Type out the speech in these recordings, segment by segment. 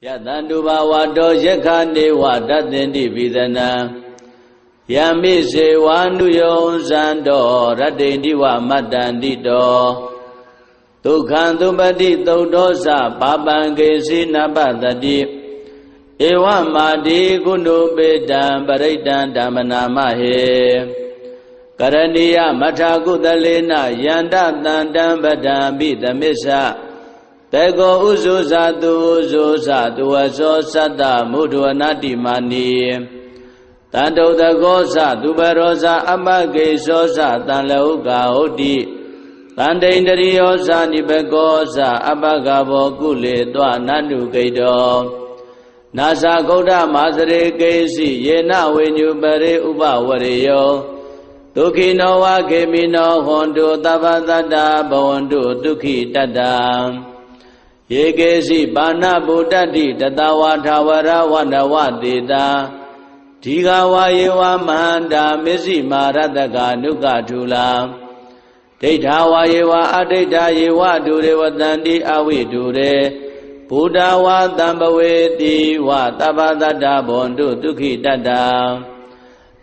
Yatanduba Wado Yakane Wadatendi Vidana Yamise Wanuyo Zando Radendi Wa Madandido Tukandubadi Todosa Babangesi Nabadadi Ewa Madi Gunu Bedam Baridan Damanamahe Karaniya Matagudalena Yanda Dandam Badam Bidamisa Tego Uzuza Duzuza Duazo Sada Muduanadi Mani Tando Dagosa Dubarosa Amage Sosa Tanlauga Odi Tandaindariosa Nibegosa Abagabo Gule Dwa Nandu Gaido Nasa Goda Mazare Gesi Yena Wenyu Bare Uba Wareyo Tukino wa Kemino Hondo Tabadada Bawandu Tuki Tadam Yegesi Bana Budadi Tatawa Tawara Wanawadida Tigawa Yewa Manda Misi Maradaga Nukatula Tetawa Yewa Adeta Yewa Dure Watandi Awi Dure Buddha Wa Tambaweti Wa Tabadada Bondu Tuki Tadam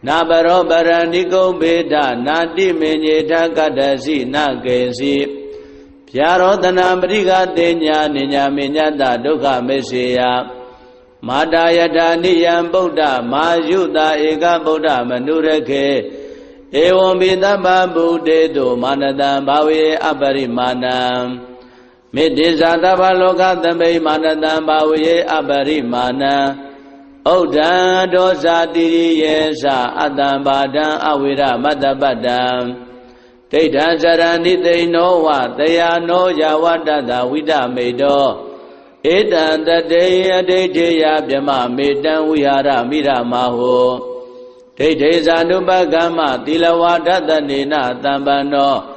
Nabaro Baraniko Beda Nadi Menyeta Kadasi Nagesi Pyarotana Briga Denya Ninya Minyata Duka Mesia Madayata Niyam Buddha Mayuda Ega Buddha Manureke Evom Bidaba Buddhe Do Manadam Bawe Abarimanam Midizadaba Loka Tambe Manadam Bawe Abarimanam Oda Dosa Diri Yesa Adam Badam Awira Madabadam Tetan Sarani Teinowa Tayano Yawadada Vida Medo Etan Tateya Teteya Byama Medan Wihara Mira Maho Tete Sanubagama Tilawada Nina Tambano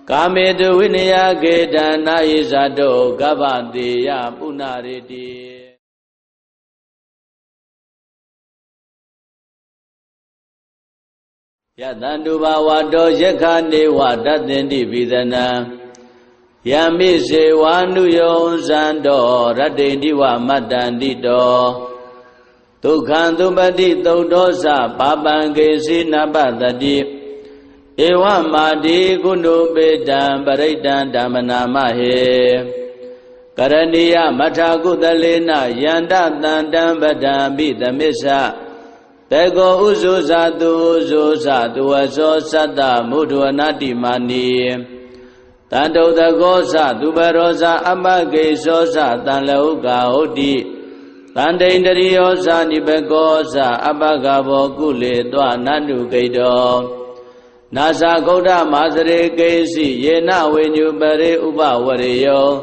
Kamedu Vinaya Gedana Isado Gavandiya Punariti Yatanduba Wado Yakane Wadatendi Vidana Yamise Wanuyo Zando Radendi Wa Madandido Tukandubadi Todosa Babangesi Nabadadi Ewa Madi Gunu Bedam Baridan Damanamahe Karaniya Matagudalena Yanda Dandam Badam Bidamisa Tego Uzuza Duzuza Duazo Sada Muduanadi Mani Tando Dagosa Dubarosa Amage Sosa Tanlauga Odi Tandaindariosa Nibegosa Abagabo Gule Dwa Nandu Gaido Nasa Goda Mazare Gesi Yena Wenyu Bare Uba Wareyo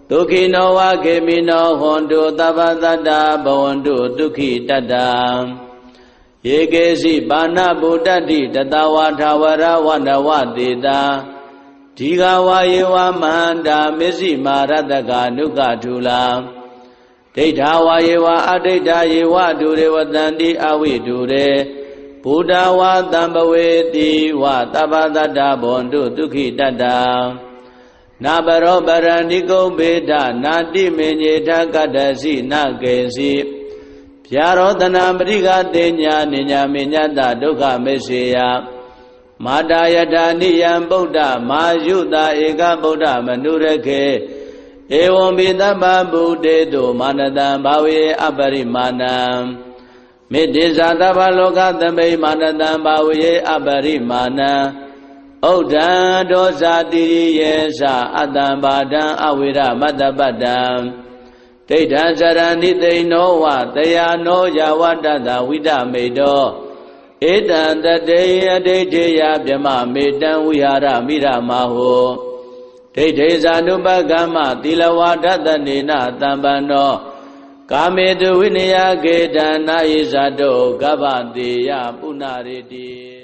Tukino wa Kemino Hondo Tabadada Bawandu Tuki Tadam Yegesi Bana Budadi Tatawa Tawara Wanawadida Tigawa Yewa Manda Misi Maradaga Nukatula Tetawa Yewa Adeta Yewa Dure Watandi Awi Dure Buddha Wa Tambaweti Wa Tabadada Bondu Tuki Tata Nabaro Baraniko Beda Nadi Menyeta Kadasi Nagesi Pyarotana Briga Denya Ninya Minyata Duka Mesia Madayata Niyam Buddha Mayuda Ega Buddha Manureke Evom Bidaba Buddhe Do Manadam Bawe Abarimanam Midizadaba Loka Tambe Manadam Bawe Abarimanam Oda Dosa Diri Yesa Adam Badam Awira Madabadam Tetan Sarani Teinowa Tayano Yawadada Vida Medo Etan Tateya Teteya Byama Medan Wihara Mira Maho Tete Sanubagama Tilawada Nina Tambano Kamedu Vinaya Gedana Isado Gavandiya Punariti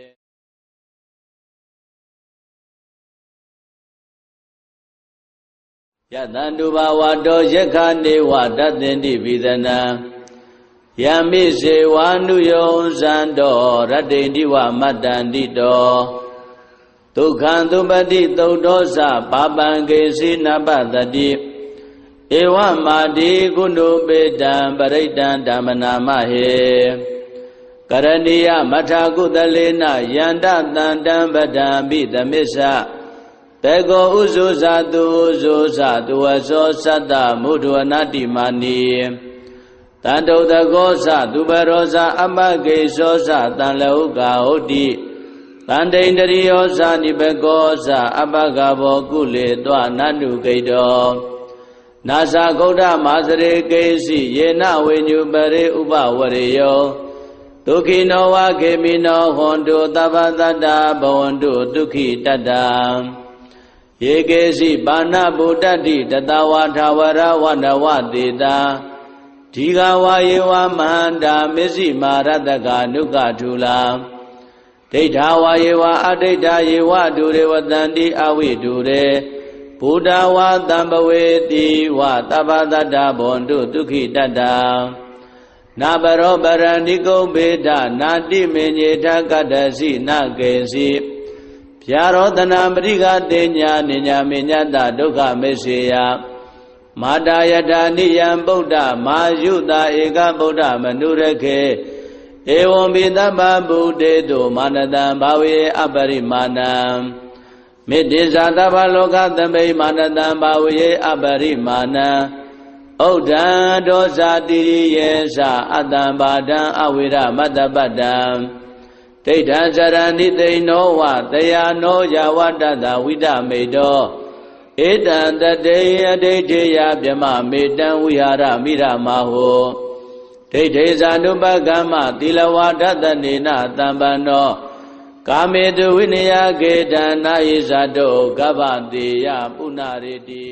Yatanduba Wado Yakane Wadatendi Vidana Yamise Wanuyo Zando Radendi Wa Madandido Tukandubadi Todosa Babangesi Nabadadi ဧဝမာတိကုဏုပေတံပရိတံဓမ္မနာမဟေကရဏီယမထာကုသလေနယန္တတန္တံပဒံပိသမစ္ဆတေကောဥဇုဇာတုဥဇုဇာတုဝသောသတ္တမုဒ္ဒဝနတိမာနီတန္တုတကောသသူပရောဇာအမဂေသောသတံလဟုကာဟုတ်တိတန္တိန္ဒရိယောဇာနိဘကောသအပဂဘောကုလေတောနန္တုဂိတောနာသဂௌဒမာစရေကေစီယေနဝိညုပရေဥပဝရေယောဒုက္ခိနောဝခေမိနောဟွန်တုသဗ္ဗတတ္တဘဝန္တုဒုက္ခိတတ္တယေကေစီပါဏဗုဒ္ဓတိတတဝါထာဝရဝနဝတေတာဒီဃဝါယေဝမန္တာမစ္စည်းမာရတကနုကထုလာဒိဋ္ဌဝါယေဝအဒိဋ္ဌယေဝဒုရေဝတန္တိအဝိဒုရေဘုဒ္ဓဝါတံပဝေတိဝသဗ္ဗတတ္တဘဝန္တုဒုက္ခိတတ္တနာဘရောပရဏိကုံဘေဒနာတိမေညေထကတ္တစီနကေစီဗျာရောတနာပရိကတေညာနိညာမေညတဒုက္ခမေစေယမာတာယထာနိယံဗုဒ္ဓမာယုတာဧကဗုဒ္ဓမနုရခေဧဝံပိသဗ္ဗဗုဒေတုမာနတံဘာဝေအပရိမာဏံမေတ္တိဇာသဗ္ဗလောကသမိမာနတံဘာဝေအပရိမာဏံဥဒ္ဒံဒောဇာတိရိယေသအတ္တံဘာဒံအဝိရမတ္တပတ္တံဒိဋ္ဌံစရဏိသိနောဝတယာနောယဝတ္တတဝိဒမေတောဧတံတတေအဒိဋ္ဌေယဗြမမေတံဝိဟာရမိရမဟောဒိဋ္ဌေဇာနုပကမ္မသီလဝါဒတနေနတံပန္နောကာမေတုဝိနယကေတံနာယိဇာတောကဗ္ဗတေယပုဏ္ဏရေတိ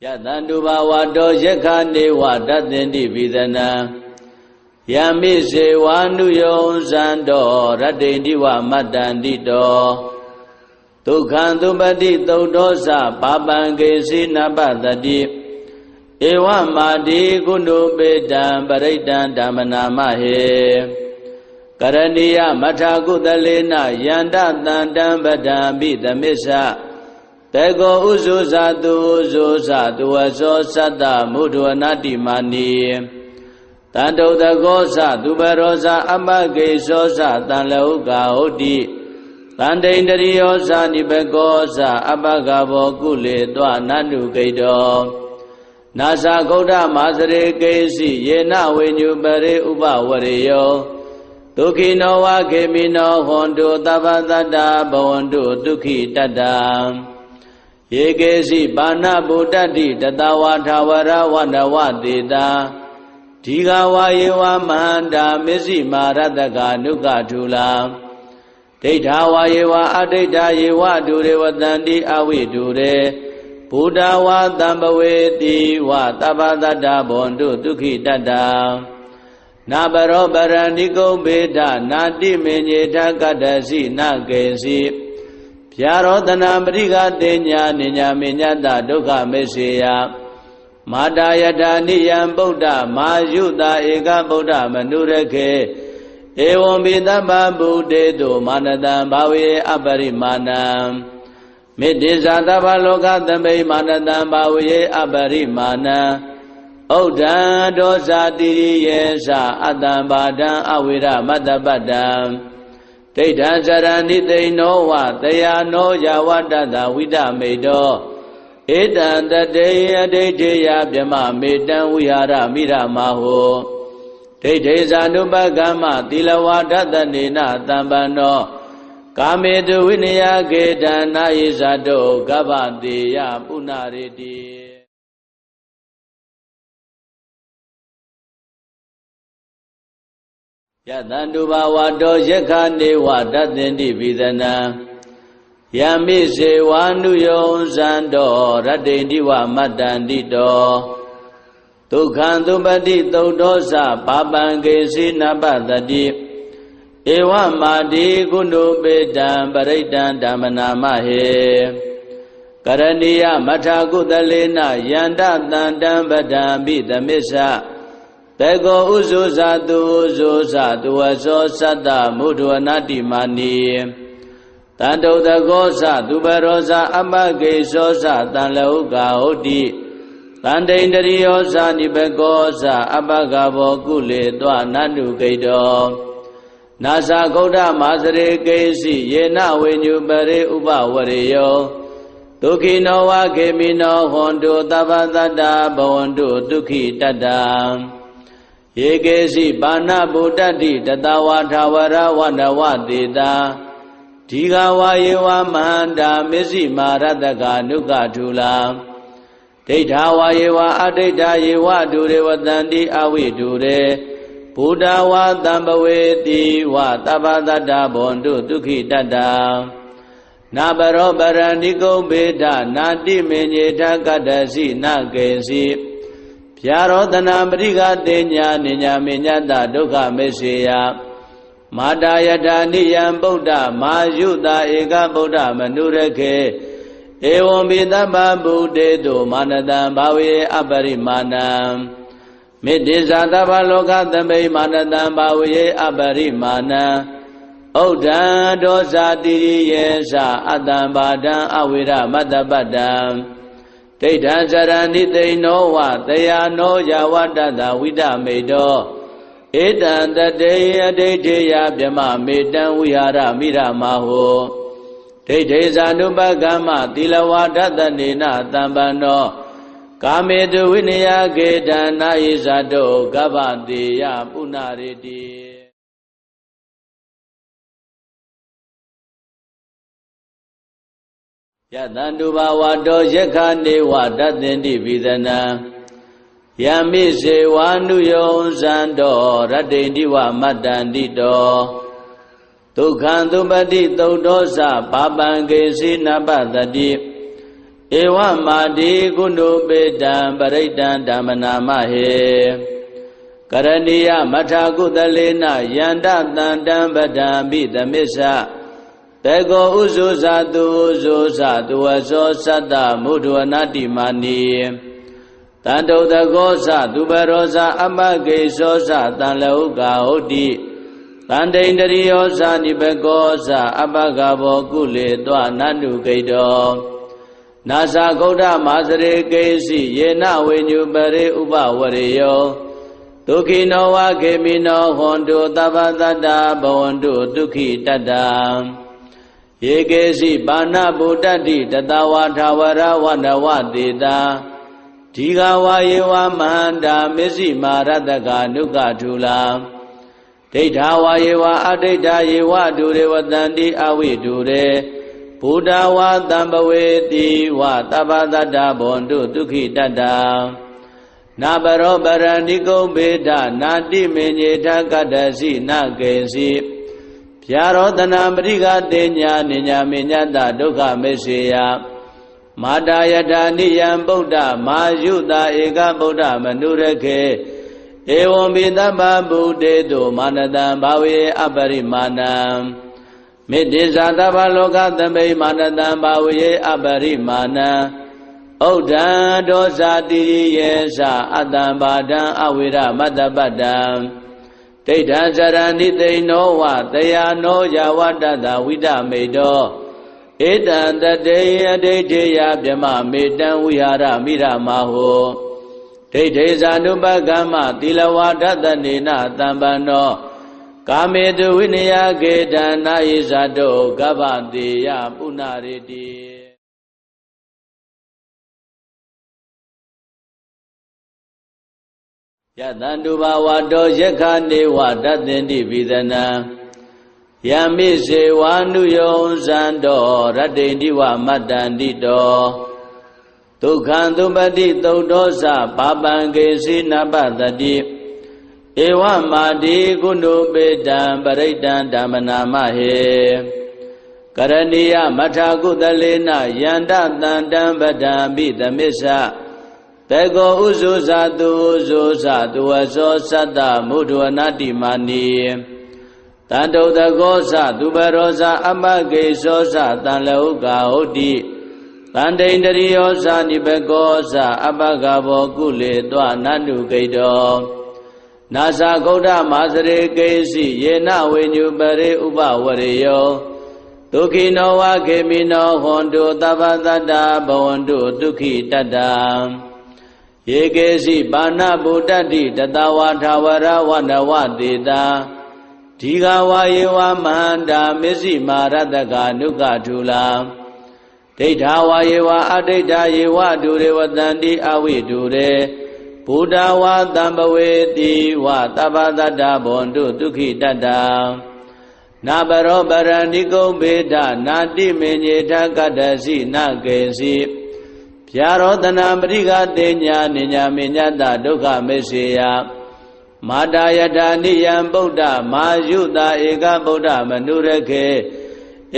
ယတန္တုဘာဝတောယက္ခနေဝတတ္တင်တိပိသနံယမိစေဝါနုယောဇံတောရတ္တိတိဝမတ္တန္တိတောဒုက္ခံသုပတိသုတ်သောသပါပံကေစီနပတတိဧဝမာတိကုဏုပေတံပရိတံဓမ္မနာမဟေကရဏီယမထာကုသလေနယန္တတန္တံပဒံပိသမစ္ဆတေကောဥဇုဇာတုဥဇုဇာတုဝသောသတ္တမုဒ္ဒဝနတိမာနီတန္တုတကောသသူပရောဇာအမဂေသောသတံလဟုကာဟုတ်တိတန္တိန္ဒရိယောဇာနိဘကောသအပဂဘောကုလေတောနန္တုဂိတောနာသဂௌဒမာစရေကေစီယေနဝိညုပရေဥပဝရေယောဒုက္ခိနောဝခေမိနောဟွန်တုသဗ္ဗတတ္တဘဝန္တုဒုက္ခိတတ္တယေကေစီပါဏဗုဒ္ဓတိတတဝါထာဝရဝနဝတေတာဒီဃဝါယေဝမန္တာမစ္စည်းမာရတကနုကထုလာဒိဋ္ဌဝါယေဝအဒိဋ္ဌယေဝဒုရေဝတန္တိအဝိဒုရေဘုဒ္ဓဝါတံပဝေတိဝသဗ္ဗတတ္တဘဝန္တုဒုက္ခိတတ္တနာဘရောပရဏိကုံဘေဒနာတိမေညေထကတ္တစီနကေစီဗျာရောတနာပရိကတေညာနိညာမေညတဒုက္ခမေစေယမာတာယထာနိယံဗုဒ္ဓမာယုတာဧကဗုဒ္ဓမနုရခေဧဝံပိသဗ္ဗဗုဒေတုမာနတံဘာဝေအပရိမာဏံမေတ္တိဇာသဗ္ဗလောကသမိမာနတံဘာဝေအပရိမာဏံဥဒ္ဒံဒောဇာတိရိယေသအတ္တံဘာဒံအဝိရမတ္တပတ္တံဒိဋ္ဌံစရဏိသိနောဝတယာနောယဝတ္တတဝိဒမေတောဧတံတတေအဒိဋ္ဌေယဗြမမေတံဝိဟာရမိရမဟောဒိဋ္ဌေဇာနုပကမ္မသီလဝါဒတနေနတံပန္နောကာမေတုဝိနယကေတံနာယိဇာတောကဗ္ဗတေယပုဏ္ဏရေတိယတန္တုဘာဝတောယက္ခနေဝတတ္တင်တိပိသနံယမိစေဝါနုယောဇံတောရတ္တိတိဝမတ္တန္တိတောဒုက္ခံသုပတိသုတ်သောသပါပံကေစီနပတတိဧဝမာတိကုဏုပေတံပရိတံဓမ္မနာမဟေကရဏီယမထာကုသလေနယန္တတန္တံပဒံပိသမစ္ဆတေကောဥဇုဇာတုဥဇုဇာတုဝသောသတ္တမုဒ္ဒဝနတိမာနီတ တန်တုတကောသသူပရောဇာအပကေသောသတန်လဟုကာဟုတ်တိတန်တိန်တရိယောဇာနိဘကောသအပကဘောကုလေတောနန္တုဂိတောနာသဂௌဒမာစရေကေစီယေနဝိညုပရေဥပဝရေယောဒုက္ခိနောဝခေမိနောဟွန်တုသဗ္ဗတတ္တဘဝန္တုဒုက္ခိတတ္တယေကေစီပါဏဗုဒ္ဓတိတတဝါထာဝရဝန္ဒဝတေတာဒီဃဝါယေဝမန္တာမစ္စည်းမာရတကနုကထုလာဒိဋ္ဌဝါယေဝအဒိဋ္ဌယေဝဒုရေဝတန္တိအဝိဒုရေဘုဒ္ဓဝါတံပဝေတိဝသဗ္ဗတတ္တဘဝန္တုဒုက္ခိတတ္တနာဘရောပရဏိကုံဘေဒနာတိမေညေထကတ္တစီနကေစီဗျာရောတနာပရိကတေညာနိညာမေညတဒုက္ခမေစေယမာတာယထာနိယံဗုဒ္ဓမာယုတာဧကဗုဒ္ဓမနုရခေဧဝံပိသဗ္ဗဗုဒေတုမာနတံဘာဝေအပရိမာဏံမေတ္တိဇာသဗ္ဗလောကသမိမာနတံဘာဝေအပရိမာဏံဩဒံဒောဇာတိယေသအတ္တံဘာဒံအဝိရမတ္တပတ္တံဒိဋ္ဌံစရဏိသိနောဝတယာနောယဝတ္တတဝိဒမေတောဧတံတတေအဒိဋ္ဌေယဗြမမေတံဝိဟာရမိရမဟောဒိဋ္ဌေဇာနုပကမ္မသီလဝါဒတနေနတံပန္နောကာမေတုဝိနယကေတံနာယိဇာတောကဗ္ဗတေယပုဏ္ဏရေတိယတန္တုဘာဝတောယက္ခနေဝတသင်္တိဝိသနံယမိစေဝါနုယောဇံတောရတ္တိတိဝမတ္တန္တိတောဒုက္ခံသုပတိသုတ်တောသပါပံကေစီနပတတိဧဝမာတိကုဏုပေတံပရိတံဓမ္မနာမဟေကရဏီယမထာကုသလေနယန္တတန္တံပဒံပိသမစ္ဆတေကောဥဇုဇာတုဥဇုဇာတုဝသောသတ္တမုဒ္ဒဝနာတိမာနီတန်တုတကောသသူပရောဇာအပကေသောသတန်လဟုကာဟုတ်တိတန်တိန်တရိယောဇာနိဘကောသအပကဘောကုလေတောနန္တုဂိတောနာသဂௌဒမာစရေကေစီယေနဝိညုပရေဥပဝရေယောဒုက္ခိနောဝခေမိနောဟွန်တုသဗ္ဗတတ္တဘဝန္တုဒုက္ခိတတ္တယေကေစီပါဏဗုဒ္ဓတိတတဝါထာဝရဝန္ဒဝတေတာဒီဃဝါယေဝမန္တာမစ္စည်းမာရတကနုကထုလာဒိဋ္ဌဝါယေဝအဒိဋ္ဌယေဝဒုရေဝတန္တိအဝိဒုရေဘုဒ္ဓဝါတံပဝေတိဝသဗ္ဗတတ္တဘဝန္တုဒုက္ခိတတ္တနာဘရောပရဏိကုံဘေဒနာတိမေညေထကတ္တစီနကေစီဗျာရောတနာပရိကတေညာနိညာမေညတဒုက္ခမေစေယမာတာယထာနိယံဗုဒ္ဓမာယုတာဧကဗုဒ္ဓမနုရခေဧဝံပိသဗ္ဗဗုဒေတုမာနတံဘာဝေအပရိမာဏံမေတ္တိဇာသဗ္ဗလောကသမိမာနတံဘာဝေအပရိမာဏံဩဒံဒောဇာတိယေသအတ္တံဘာဒံအဝိရမတ္တပတ္တံဒိဋ္ဌံစရဏိသိနောဝတယာနောယဝတ္တတဝိဒမေတောဧတံတတေအဒိဋ္ဌေယဗြမမေတံဝိဟာရမိရမဟောဒိဋ္ဌေဇာနုပကမ္မသီလဝါဒတနေနတံပန္နောကာမေတုဝိနယကေတံနာယိဇာတောကဗ္ဗတေယပုဏ္ဏရေတိယတန္တုဘာဝတောယက္ခနေဝတသင်္တိဝိသနံယမိစေဝါနုယောဇံတောရတ္တိတိဝမတ္တန္တိတောဒုက္ခံသုပတိသုတ်တောသပါပံကေစီနပတတိဧဝမာတိကုဏုပေတံပရိတံဓမ္မနာမဟေကရဏီယမထာကုသလေနယန္တတန္တံပဒံပိသမစ္ဆတေကောဥဇုဇာတုဥဇုဇာတုဝသောသတ္တမုဒ္ဒဝနာတိမာနီတန်တုတကောသသူပရောဇာအပကေသောသတန်လဟုကာဟုတ်တိတန်တိန်တရိယောဇာနိဘကောသအပကဘောကုလေတောနန္တုဂိတောနာသဂௌဒမာစရေကေစီယေနဝိညုပရေဥပဝရေယောဒ ဒုက္ခိနောဝခေမိနောဟွန်တုသဗ္ဗသတ္တဘဝန္တုဒုက္ခိတတ္တယေကေစီပါဏဗုဒ္ဓတိတတဝါထာဝရဝနဝတေတာဒီဃဝါယေဝမဟန္တာမစ္စည်းမာရတကနုကထုလာဒိဋ္ဌာဝါယေဝအဒိဋ္ဌာယေဝဒုရေဝတန္တိအဝိဒုရေဘုဒ္ဓဝါတံပဝေတိဝသဗ္ဗသတ္တဘဝန္တုဒုက္ခိတတ္တနာဘရောပရဏိကုံဘေဒနာတိမေညေထကတ္တစီနကေစီဗျာရောတနာပရိကတေညာနိညာမေညတဒုက္ခမေစေယမာတာယထာနိယံဗုဒ္ဓမာယုတာဧကဗုဒ္ဓမနုရခေ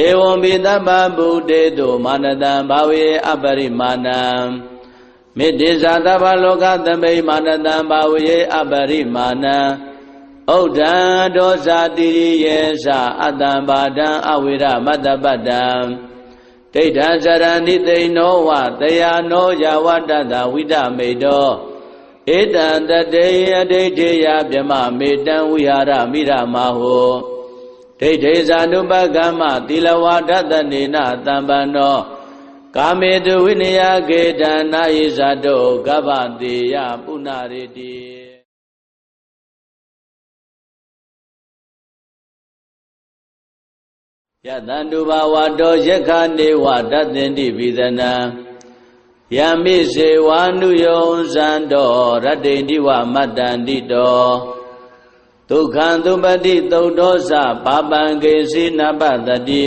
ဧဝံဘိသဗ္ဗဗုတေတုမာနတံဘာဝေအပရိမာဏံမေတ္တိဇာသဗ္ဗလောကသမိမာနတံဘာဝေအပရိမာဏံဩဒံဒောဇာတိရိယေသအတ္တံဘာဒံအဝိရမတ္တပတ္တံဒိဋ္ဌံစရဏိသိနောဝတယာနောယဝတ္တတဝိဒမေတောဧတံတတေအဒိဋ္ဌေယဗြမမေတံဝိဟာရမိရမဟောဒိဋ္ဌေဇာနုပကမ္မသီလဝါဒတနေနတံပန္နောကာမေတုဝိနယကေတံနာယိဇာတောကဗ္ဗတေယပုဏ္ဏရေတိယတန္တုဘာဝတောယက္ခနေဝတသင်္တိဝိသနံယမိစေဝါနုယောဇံတောရတ္တိတိဝမတ္တန္တိတောဒုက္ခံသုပတိသုတ်တောသပါပံကေစီနပတတိ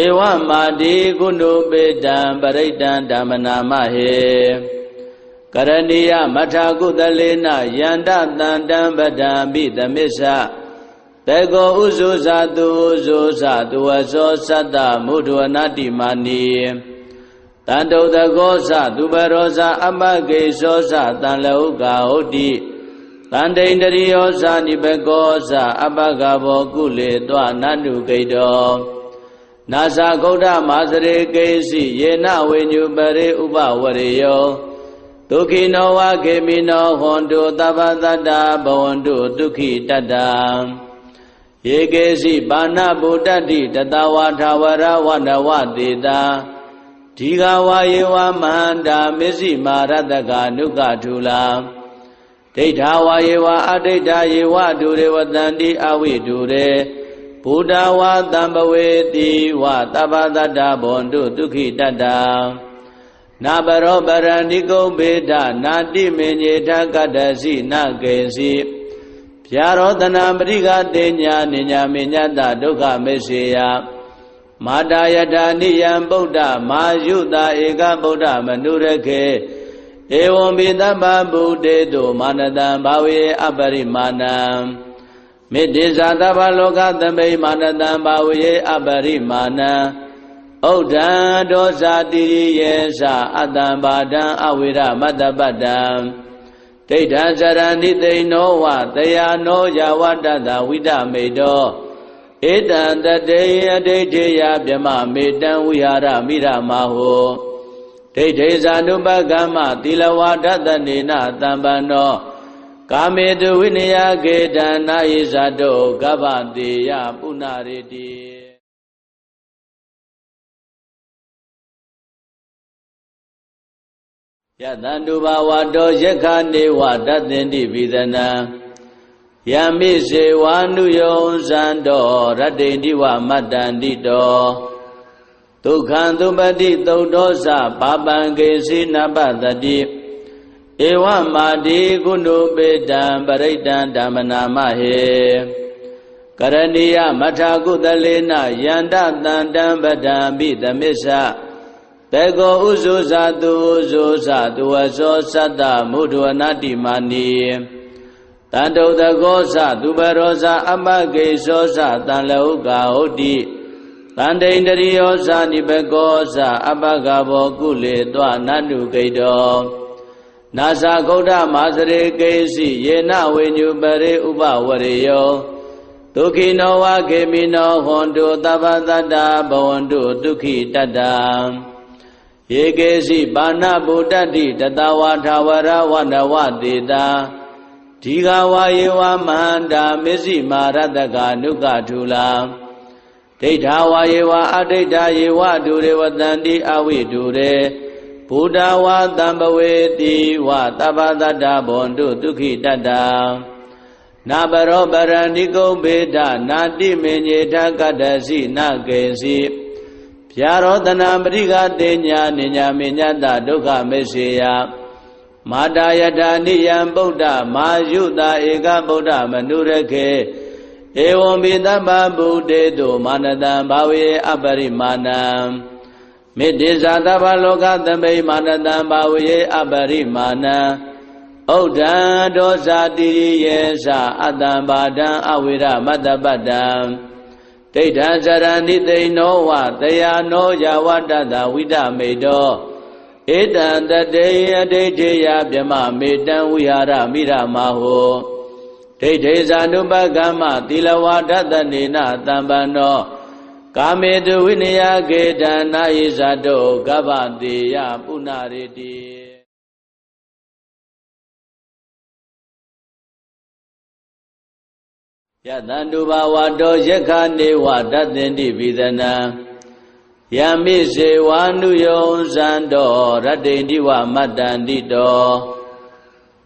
ဧဝမာတိကုဏုပေတံပရိတံဓမ္မနာမဟေကရဏီယမထာကုသလေနယန္တတန္တံပဒံပိသမစ္ဆတေကောဥဇုဇာတုဥဇုဇာတုဝသောသတ္တမုဒ္ဒဝနာတိမာနီတန္တုတကောသသူပရောဇာအပကေသောသတံလောကဟုတ်တိတန္တိန္တရိယောဇာနိဘကောသအပကဘောကုလေတွနန္တုကိတောနာဇာဂௌဒမာစရေကေစီယေနဝိညုပရေဥပဝရေယောဒုက္ခိနောဝခေမိနောဟွန်တုသဗ္ဗသတ္တဘဝန္တုဒုက္ခိတတ္တယေကေစီပါဏဗုဒ္ဓတိတတဝါထာဝရဝနဝတေတာဒီဃဝါယေဝမဟန္တာမစ္စည်းမာရတကနုကထုလာဒိဋ္ဌာဝါယေဝအဒိဋ္ဌာယေဝဒုရေဝတန္တိအဝိဒုရေဘုဒ္ဓဝါတံပဝေတိဝသဗ္ဗသတ္တဘဝန္တုဒုက္ခိတတ္တနာဘရောပရဏိကုံဘေဒနာတိမေညေထကတ္တစီနကေစီဗျာရောတနာပရိကတေညာနိညာမေညတဒုက္ခမေစေယမာတာယထာနိယံဗုဒ္ဓမာယုတာဧကဗုဒ္ဓမနုရခေဧဝံဘိသဗ္ဗဗုတေတုမာနတံဘာဝေအပရိမာဏံမေတ္တိဇာသဗ္ဗလောကသမိမာနတံဘာဝေအပရိမာဏံဩဒံဒောဇာတိရိယေသအတ္တံဘာဒံအဝိရမတ္တပတ္တံဒိဋ္ဌံစရဏိသိနောဝတယာနောယဝတ္တတဝိဒမေတောဧတံတတေအဒိဋ္ဌေယဗြမမေတံဝိဟာရမိရမဟောဒိဋ္ဌေဇာနုပကမ္မသီလဝါဒတနေနတံပန္နောကာမေတုဝိနယကေတံနာယိဇာတောကဗ္ဗတေယပုဏ္ဏရေတိယတန္တုဘာဝတောယက္ခနေဝတသင်္တိဝိသနံယမိစေဝါနုယောဇံတောရတ္တိတိဝမတ္တန္တိတောဒုက္ခံသုပတိသုတ်တောသပါပံကေစီနပတတိဧဝမာတိကုဏုပေတံပရိတံဓမ္မနာမဟေကရဏီယမထာကုသလေနယန္တတန္တံပဒံပိသမစ္ဆတေကောဥဇုဇာတုဥဇုဇာတုဝသောသတ္တမုဒ္ဒဝနာတိမာနီတန္တုတကောသသူပရောဇာအပကေသောသတံလောကဟုတ်တိတန္တိန္တရိယောဇာနိဘကောသအပကဘောကုလေတွနန္တုကိတောနာဇာဂௌဒမာစရေကေစီယေနဝိညုပရေဥပဝရေယောဒုက္ခိနောဝခေမိနောဟွန်တုသဗ္ဗသတ္တဘဝန္တုဒုက္ခိတတ္တယေကေစီပါဏဗုဒ္ဓတိတတဝါထာဝရဝနဝတေတာဒီဃဝါယေဝမဟန္တာမစ္စည်းမာရတကနုကထုလာဒ ဒိဋ္ဌာဝါယေဝအဒိဋ္ဌာယေဝဒုရေဝတန္တိအဝိဒုရေဘုဒ္ဓဝါတံပဝေတိဝသဗ္ဗတတ္တဘွန်တုဒုက္ခိတတ္တနာပရောပရဏိကုံဘေဒနာတိမေညေထကတ္တစီနကေစီဗျာရောတနာပရိကတေညာနိညာမေညတဒုက္ခမေစေယမာတာယထာနိယံဗုဒ္ဓမာယုတာဧကဗုဒ္ဓမနုရခေဧဝံဘိတပ္ပဗုဒ္ဓေတုမာနတံဘာဝေအပရိမာဏံမေတ္တိဇာတဗ္ဗလောကသမိမာနတံဘာဝေအပရိမာဏံဩဒံဒောဇာတိယေသအတ္တံဘာဒံအဝိရမတ္တပတ္တံဒိဋ္ဌံဇရဏိသိနောဝတယာနောယဝတ္တတဝိဒမေတောဧတံတတေယဒိဋ္ဌိယဗြမမေတံဝိဟာရမိရမဟောဒိဋ္ဌိဇာနုပကမ္မသီလဝါဒတနေနတံပန္နောကာမေတုဝိနယကေတံနာယိဇတောကဗ္ဗတေယပုဏ္ဏရေတိယတန္တုဘာဝတောယက္ခနေဝတသင်္တိပိသနံယမိစေဝါနုယောဇံတောရတ္တိတိဝမတ္တန္တိတော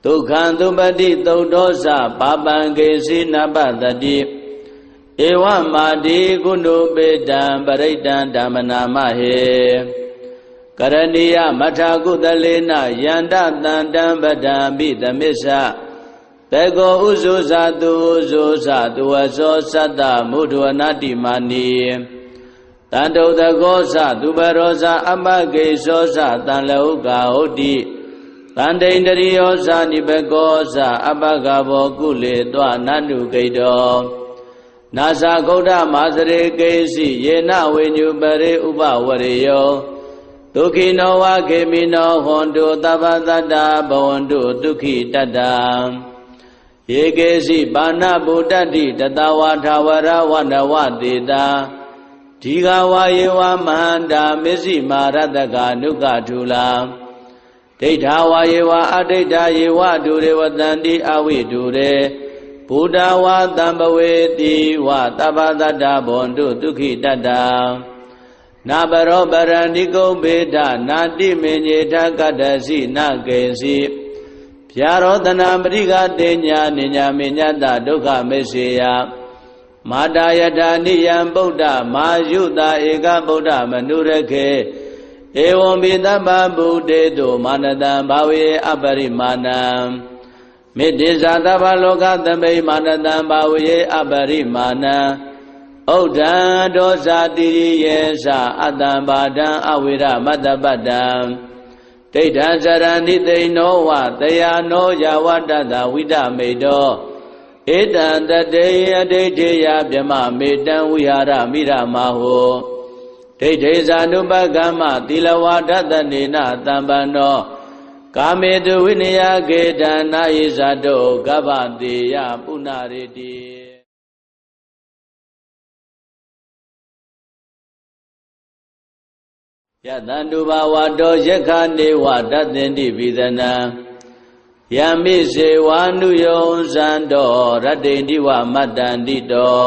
ဒုက္ခံသုပတိသုတ်သောသပါပံကေစီနပတတိဧဝမာတိကုဏုပေတံပရိတံဓမ္မနာမဟေကရဏီယမထာကုသလေနယန္တတန္တံပဒံပိသမစ္ဆတေကောဥဇုဇာတုဥဇုဇာတုဝသောသတ္တမုဒ္ဒဝနာတိမာနီတန္တုတကောသသူပရောဇာအမကေသောသတံလဟုကာဟုတ်တိတန္တိန္ဒရိယောဇာနိဘကောသအပကဘောကုလေတောနန္တုကိတောနာသဂௌဒမာစရေကေစီယေနဝိညုပရေဥပဝရေယောဒုက္ခိနောဝခေမိနောဟွန်တုသဗ္ဗတတ္တဘဝန္တုဒုက္ခိတတ္တယေကေစီပါဏဗုဒ္ဓတိတတဝါထာဝရဝနဝတေတာဒီဃဝါယေဝမဟန္တာမစ္စည်းမာရတကနုကထုလာဒိဋ္ဌာဝါယေဝအဒိဋ္ဌာယေဝဒုရေဝတန္တိအဝိဒုရေဘုဒ္ဓဝါတံပဝေတိဝသဗ္ဗတတ္တဘွန်တုဒုက္ခိတတ္တနာပရောပရဏိကုံဘေဒနာတိမေညေထကတ္တစီနကေစီဗျာရောတနာပရိကတေညာနိညာမေညတဒုက္ခမေစေယမာတာယထာနိယံဗုဒ္ဓမာယုတာဧကဗုဒ္ဓမနုရခေဧဝံဘိတပ္ပဗုဒ္ဓေတုမာနတံဘာဝေအပရိမာဏံမေတ္တိဇာတဗ္ဗလောကသမိမာနတံဘာဝေအပရိမာဏံဩဒံဒောဇာတိယေသအတ္တံဘာဒံအဝိရမတ္တပတ္တံဒိဋ္ဌံဇရဏိသိနောဝတယာနောယဝတ္တတဝိဒမေတောဧတံတတေယဒိဋ္ဌိယဗြမမေတံဝိဟာရမိရမဟောဒိဋ္ဌိဇာနုပကမ္မသီလဝါဒတနေနတံပန္နောကာမေတုဝိနယကေတံနာယိဇတောကဗ္ဗတေယပုဏ္ဏရေတိယတန္တုဘာဝတောယက္ခနေဝတသင်္တိပိသနံယမိစေဝါနုယောဇံတောရတ္တိတိဝမတ္တန္တိတော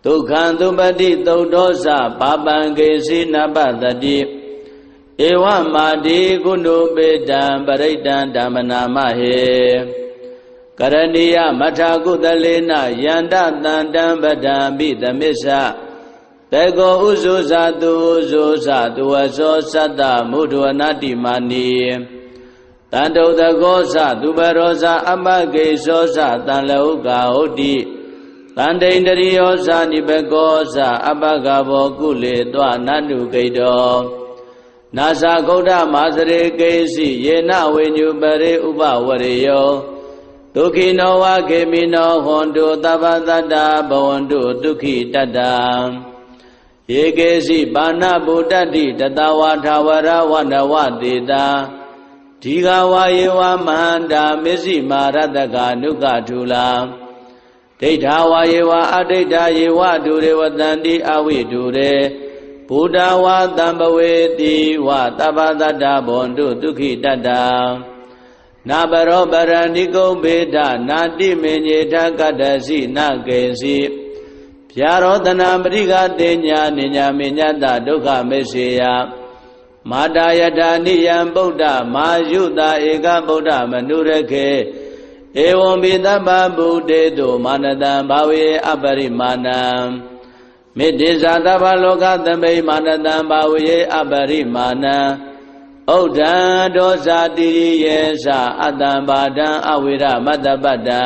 ဒုက္ခံသုပတိသုတ်သောသပါပံကေစီနပတတိဧဝမာတိကုဏုပေတံပရိတံဓမ္မနာမဟေကရဏီယမထာကုသလေနယန္တတန္တံပဒံပိသမစ္ဆတေကောဥဇုဇာတုဥဇုဇာတုဝသောသတ္တမုဒ္ဒဝနာတိမာနီတန္တုတကောသသူပရောဇာအမကေသောသတံလဟုကာဟုတ်တိတန္တိန္ဒရိယောဇာနိဘကောသအပကဘောကုလေတောနန္တုကိတောနာသဂௌဒမာစရေကေစီယေနဝိညုပရေဥပဝရေယောဒုက္ခိနောဝခေမိနောဟွန်တုသဗ္ဗတတ္တဘဝန္တုဒုက္ခိတတ္တယေကေစီပါဏဗုဒ္ဓတိတတဝါထာဝရဝနဝတေတာဒီဃဝါယေဝမဟန္တာမစ္စည်းမာရတကနုကထုလာဒိဋ္ဌာဝါယေဝအဒိဋ္ဌာယေဝဒုရေဝတန္တိအဝိဒုရေဘုဒ္ဓဝါတံပဝေတိဝသဗ္ဗတတ္တဘွန်တုဒုက္ခိတတ္တနာပရောပရဏိကုံဘေဒနာတိမေညေထကတ္တစီနကေစီ ဗျာရောတနာပရိကတေညာနိညာမေညတဒုက္ခမေစေယမာတာယထာနိယံဗုဒ္ဓမာယုတာဧကဗုဒ္ဓမနုရခေဧဝံဘိသဗ္ဗဗုတေတုမာနတံဘာဝေအပရိမာဏံမေတ္တိဇာသဗ္ဗလောကသမိမာနတံဘာဝေအပရိမာဏံဩဒံဒောဇာတိယေသအတ္တံဘာဒံအဝိရမတ္တပတ္တံ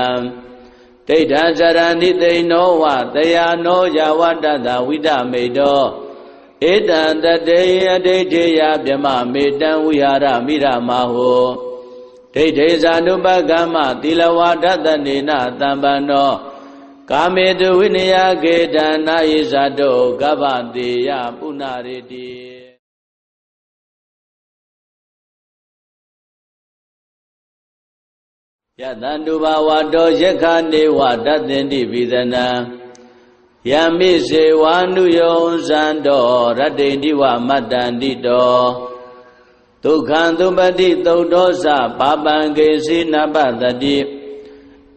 ဒိဋ္ဌံဇရဏိသိနောဝတယာနောယဝတ္တတဝိဒမေတောဧတံတတေယဒိဋ္ဌိယဗြမမေတံဝိဟာရမိရမဟောဒိဋ္ဌိဇာနုပကမ္မသီလဝါဒတနေနတံပန္နောကာမေတုဝိနယကေတံနာယိဇာတောကဗ္ဗတေယပုဏ္ဏရေတိယတန္တုဘာဝတောယက္ခနေဝတသင်္တိပိသနံယမိစေဝါနုယောဇံတောရတ္တိတိဝမတ္တန္တိတောဒုက္ခံသုပတိသုတ်တောသပါပံကေစီနပတတိ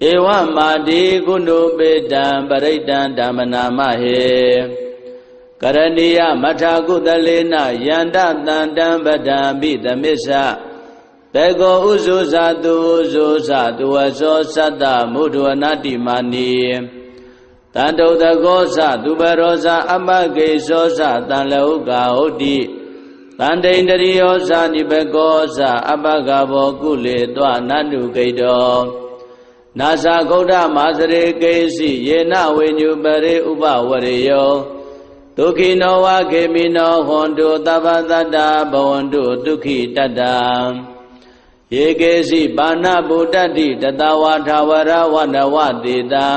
ဧဝမာတိကုဏုပေတံပရိတံဓမ္မနာမဟေကရဏီယမထာကုသလေနယန္တတန္တံပဒံပိသမစ္ဆတေကောဥဇုဇာတုဥဇုဇာတုဝသောသတ္တမုဒ္ဒဝနတိမာနီတန္တုတကောသသူပရောဇာအပကေသောသတံလောကဟုတ်တိတန္တိန္ဒရိယောဇာနိဘကောသအပကဘောကုလေတောနန္တုကိတောနာသဂௌဒမာစရေကေစီယေနဝေညုပရေဥပဝရေယောဒုက္ခိနောဝခေမိနောဟွန်တုသဗ္ဗတတ္တဘဝန္တုဒုက္ခိတတ္တယေကေစီပါဏဗုဒ္ဓတိတတဝါထာဝရဝနဝတေတာ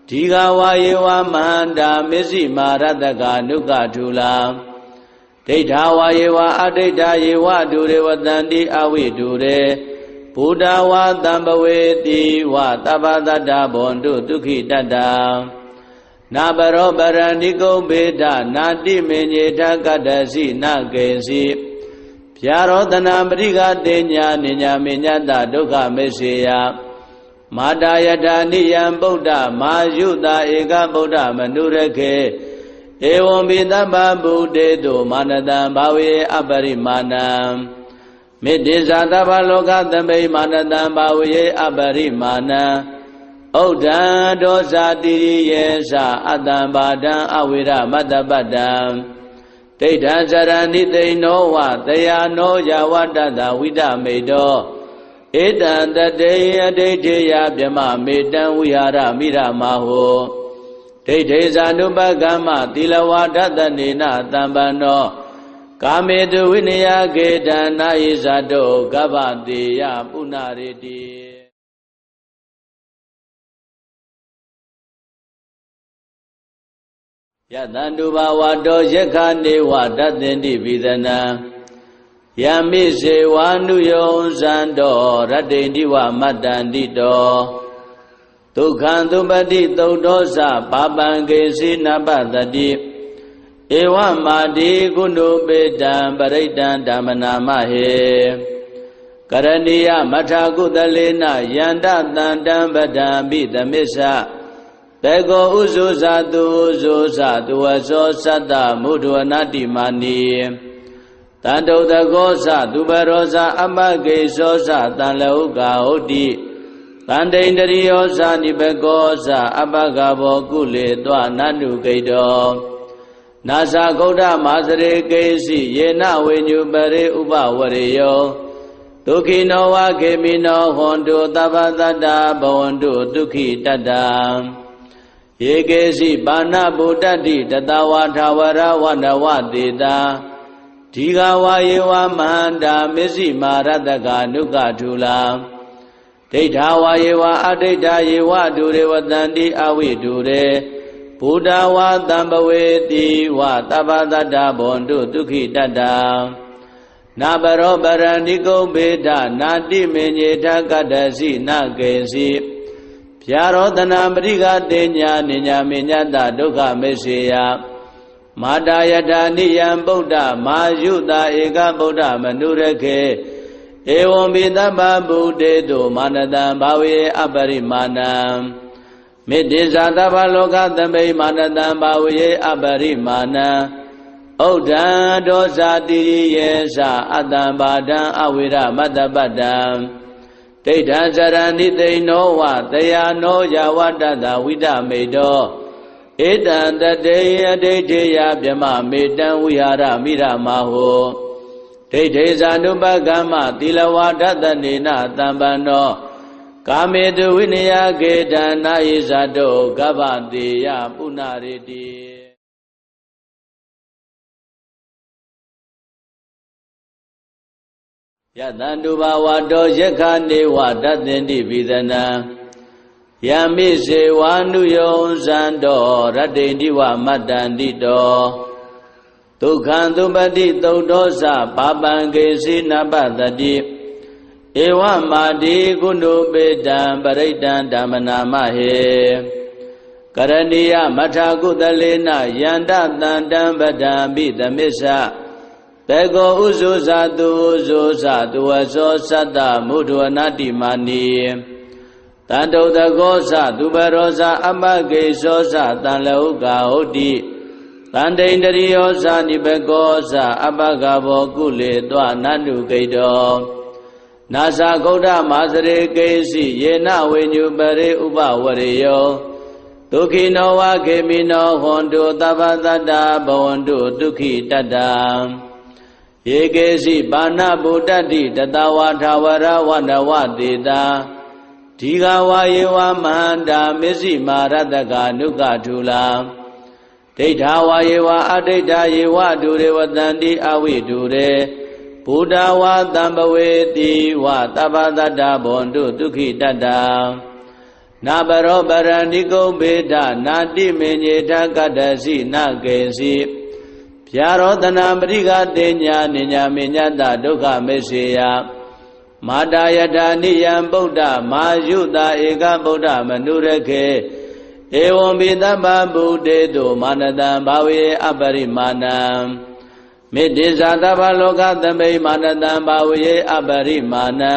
ဒီဃဝါယေဝမန္တာမစ္စည်းမာရတကနုကထုလာဒိဋ္ဌဝါယေဝအဒိဋ္ဌယေဝဒုရေဝတန္တိအဝိဒုရေဘုဒ္ဓဝါတံပဝေတိဝသဗ္ဗတတ္တဘဝန္တုဒုက္ခိတတ္တနာဘရောပရဏိကုံဘေဒနာတိမေညေထကတ္တစီနကေစီဗျာရောတနာပရိကတေညာနိညာမေညတဒုက္ခမေစေယမာတာယထာနိယံဗုဒ္ဓမာယုတာဧကဗုဒ္ဓမနုရခေဧဝံဘိသဗ္ဗဗုတေတုမာနတံဘာဝေအပရိမာဏံမေတ္တိဇာသဗ္ဗလောကသမိမာနတံဘာဝေအပရိမာဏံဩဒံဒောဇာတိယေသအတ္တံဘာဒံအဝိရမတ္တပတ္တံဒိဋ္ဌံဇရဏိသိနောဝတယာနောယဝတ္တတဝိဒမေတောဧတံတတေယဒိဋ္ဌိယဗြမမေတံဝိဟာရမိရမဟောဒိဋ္ဌိဇာနုပကမ္မသီလဝါဒတနေနတံပန္နောကာမေတုဝိနယကေတံနာယိဇာတောကဗ္ဗတေယပုဏ္ဏရေတိယတန္တုဘာဝတောယက္ခနေဝတသင်္တိပိသနံယမိစေဝါနုယောဇံတောရတ္တိတိဝမတ္တန္တိတောဒုက္ခံသုပတိသုတ်တောသပါပံကေစီနပတတိဧဝမာတိကုဏုပေတံပရိတံဓမ္မနာမဟေကရဏီယမထာကုသလေနယန္တတန္တံပဒံပိသမစ္ဆတေကောဥဇုဇာတုဥဇုဇာတုဝသောသတ္တမုဒ္ဒဝနတိမာနီတန္တုတကောသသူပရောဇာအပကေသောသတံလောကဟုတ်တိတန္တိန္ဒရိယောဇာနိဘကောသအပကဘောကုလေတောနန္တုကိတောနာသဂௌဒမာစရေကေစီယေနဝေညုပရေဥပဝရေယောဒုက္ခိနောဝခေမိနောဟွန်တုသဗ္ဗတတ္တဘဝန္တုဒုက္ခိတတ္တယေကေစီပါဏဗုဒ္ဓတိတတဝါထာဝရဝနဝတေတာဒီဃဝါယေဝမန္တာမစ္စည်းမာရတကနုကထုလာဒိဋ္ဌဝါယေဝအဒိဋ္ဌယေဝဒုရေဝတန္တိအဝိဒုရေဘုဒ္ဓဝါတံပဝေတိဝသဗ္ဗတတ္တဘဝန္တုဒုက္ခိတတ္တနာဘရောပရဏိကုံဘေဒနာတိမေညေထကတ္တစီနကေစီဗျာရောတနာပရိကတေညာနိညာမေညတဒုက္ခမေစေယမာတာယထာနိယံဗုဒ္ဓမာယုတာဧကဗုဒ္ဓမနုရခေဧဝံဘိသဗ္ဗဗုတေတုမာနတံဘာဝေအပရိမာဏံ မေတ္တိဇာတဗ္ဗလောကသမိမာနတံဘာဝေအပရိမာဏံဩဒံဒောဇာတိယေသအတ္တံဘာဒံအဝိရမတ္တပတ္တံဒိဋ္ဌံဇရဏိသိနောဝတယာနောယဝတ္တတဝိဒမေတောဧတံတတေယဒိဋ္ဌိယဗြမမေတံဝိဟာရမိရမဟောဒိဋ္ဌိဇာနုပကမ္မသီလဝါဒတနေနတံပန္နောကာမေတုဝိနယကေတနာယိဇတောကဗ္ဗတေယပုဏ္ဏရေတိယတံတုဘာဝတောယက္ခနေဝတသင်တိပိသနံယမိစေဝါနုယောဇံတောရတ္တိတိဝမတ္တန္တိတောဒုက္ခံသုပတိသုတ်သောသပါပံကေစီနပတတိဧဝမာတိကုဏုပေတံပရိတံဓမ္မနာမဟေကရဏီယမထာကုသလေနယန္တတန္တံပဒံပိသမစ္ဆတေကောဥဇုဇာတုဥဇုဇာတုဝသောသတ္တမုဒ္ဒဝနာတိမာနီတန္တုတကောသသူပရောဇာအမကေသောသတံလောကဟုတ်တိတန္တိန္တရိယောဇာနိဘကောသအပကဘောကုလေတောနန္တုကိတောနာသဂௌဒမာစရေကေစီယေနဝိညုပရေဥပဝရေယောဒုက္ခိနောဝခေမိနောဟွန်တုသဗ္ဗတတ္တဘဝန္တုဒုက္ခိတတ္တယေကေစီပါဏဗုဒ္ဓတိတတဝါထာဝရဝနဝတေတာဒီဃဝါယေဝမဟန္တာမစ္စည်းမာရတကနုကထုလာဒိဋ္ဌဝါယေဝအဒိဋ္ဌယေဝဒုရေဝတန္တိအဝိဒုရေဘုဒ္ဓဝါတံပဝေတိဝသဗ္ဗတတ္တဘဝန္တုဒုက္ခိတတ္တနာပရောပရဏိကုံဘေဒနာတိမေညေထကတ္တစီနကေစီဗျာရောတနာပရိကတေညာနိညာမေညတဒုက္ခမေစေယမာတာယထာနိယံဗုဒ္ဓမာယုတာဧကဗုဒ္ဓမနုရခေဧဝံပိသဗ္ဗဗုတေတုမာနတံဘာဝေအပရိမာဏံမေတ္တိဇာတဗ္ဗလောကသမိမာနတံဘာဝေအပရိမာဏံ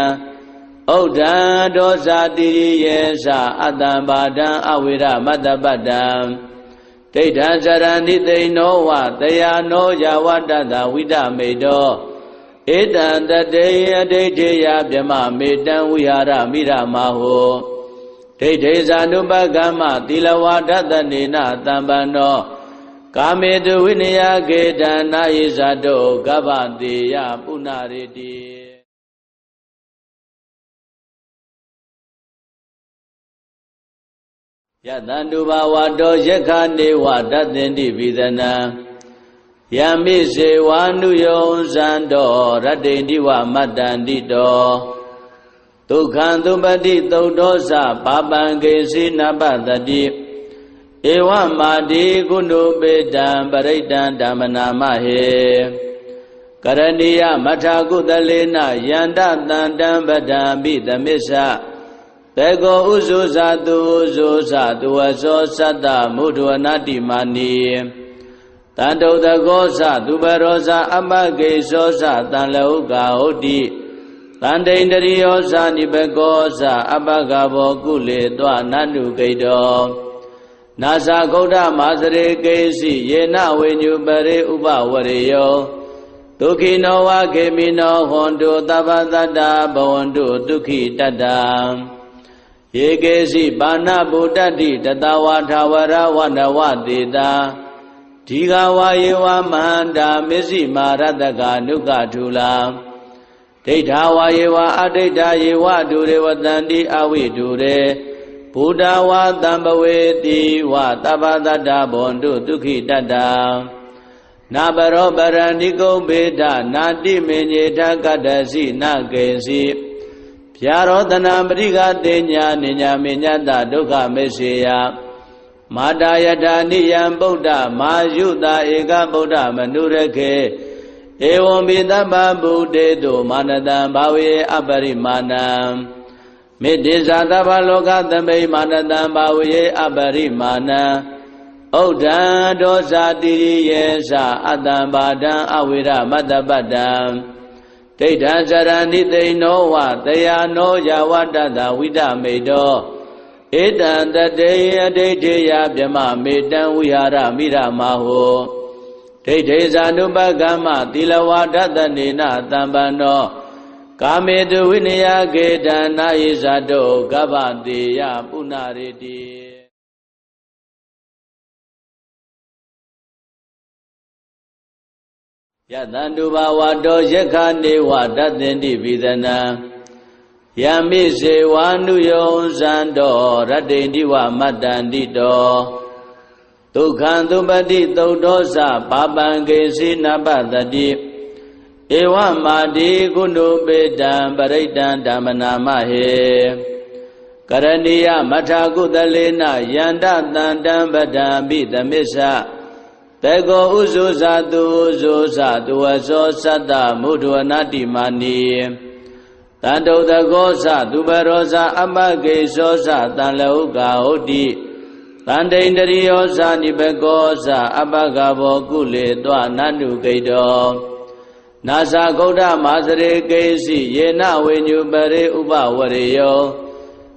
ဩဒံဒောဇာတိယေသအတ္တံဘာဒံအဝိရမတ္တပတ္တံဒိဋ္ဌံဇရဏိသိနောဝတယာနောယဝတ္တတဝိဒမေတောဧတံတတေယဒိဋ္ဌိယဗြမမေတံဝိဟာရမိရမဟောဒိဋ္ဌိဇာနုပကမ္မသီလဝါဒတနေနတံပန္နောကာမေတုဝိနယကေတနာယိဇတောကဗ္ဗတေယပုဏ္ဏရေတိယတံတုဘာဝတောယက္ခနေဝတသင်တိပိသနံယမိစေဝါနုယောဇံတောရတ္တိတိဝမတ္တန္တိတောဒုက္ခံသုပတိသုတ်သောသပါပံကေစီနပတတိဧဝမာတိကုဏုပေတံပရိတံဓမ္မနာမဟေကရဏီယမထာကုသလေနယန္တတန္တံပဒံပိသမစ္ဆတေကောဥဇုဇာတုဥဇုဇာတုဝသောသတ္တမုဒ္ဒဝနာတိမာနီတန္တုတကောသသူပရောဇာအမကေသောသတံလောကဟုတ်တိတန္တိန္တရိယောဇာနိဘကောသအပကဘောကုလေတောနန္တုကိတောနာသဂௌဒမာစရေကေစီယေနဝိညုပရေဥပဝရေယောဒုက္ခိနောဝခေမိနောဟွန်တုသဗ္ဗတတ္တဘဝန္တုဒုက္ခိတတ္တယေကေစီပါဏဗုဒ္ဓတိတတဝါထာဝရဝနဝတေတာဒီဃဝါယေဝမဟန္တာမစ္စည်းမာရတကနုကထုလာဒိဋ္ဌဝါယေဝအဒိဋ္ဌယေဝဒုရေဝတန္တိအဝိဒုရေဘုဒ္ဓဝါတံပဝေတိဝသဗ္ဗတတ္တဘဝန္တုဒုက္ခိတတ္တနာပရောပရဏိကုံဘေဒနာတိမေညေထကတ္တစီနကေစီဗျာရောတနာပရိကတေညာနိညာမေညတဒုက္ခမေစေယမာတာယထာနိယံဗုဒ္ဓမာယုတာဧကဗုဒ္ဓမနုရခေဧဝံပိသဗ္ဗဗုတေတုမာနတံဘာဝေအပရိမာဏံမေတ္တိဇာတဗ္ဗလောကသမိမာနတံဘာဝေအပရိမာဏံဩဒံဒောဇာတိယေသအတ္တံဘာဒံအဝိရမတ္တပတ္တံဒိဋ္ဌံဇရဏိသိနောဝတယာနောယဝတ္တတဝိဒမေတော ဧတံတတေယဒိဋ္ဌိယဗြမမေတံဝိဟာရမိရမဟုဒိဋ္ဌိဇာနုပကမ္မသီလဝါဒတနေနတံပန္နောကာမေတုဝိနယကေတံနာယိဇာတောကဗ္ဗတေယပုဏ္ဏရေတိယတံတုဘာဝတောယက္ခနေဝတသင်တိပိသနံယမိစေဝါနုယောဇံတောရတ္တိတိဝမတ္တန္တိတောဒုက္ခံသုပတိသုတ်သောသပါပံကေစီနပတတိဧဝမာတိကုဏုပေတံပရိတံဓမ္မနာမဟေကရဏီယမထာကုသလေနယန္တတန္တံပဒံပိသမစ္ဆတေကောဥဇုဇာတုဥဇုဇာတုဝသောသတ္တမုဒ္ဒဝနာတိမာနီတန္တုတကောသသူပရောဇာအပကေသောသတံလောကဟုတ်တိတန္တိန္တရိယောဇာနိဘကောဇာအပကဘောကုလေတောနန္တုကိတောနာသဂௌဒမာစရေကေစီယေနဝေညုပရေဥပဝရေယော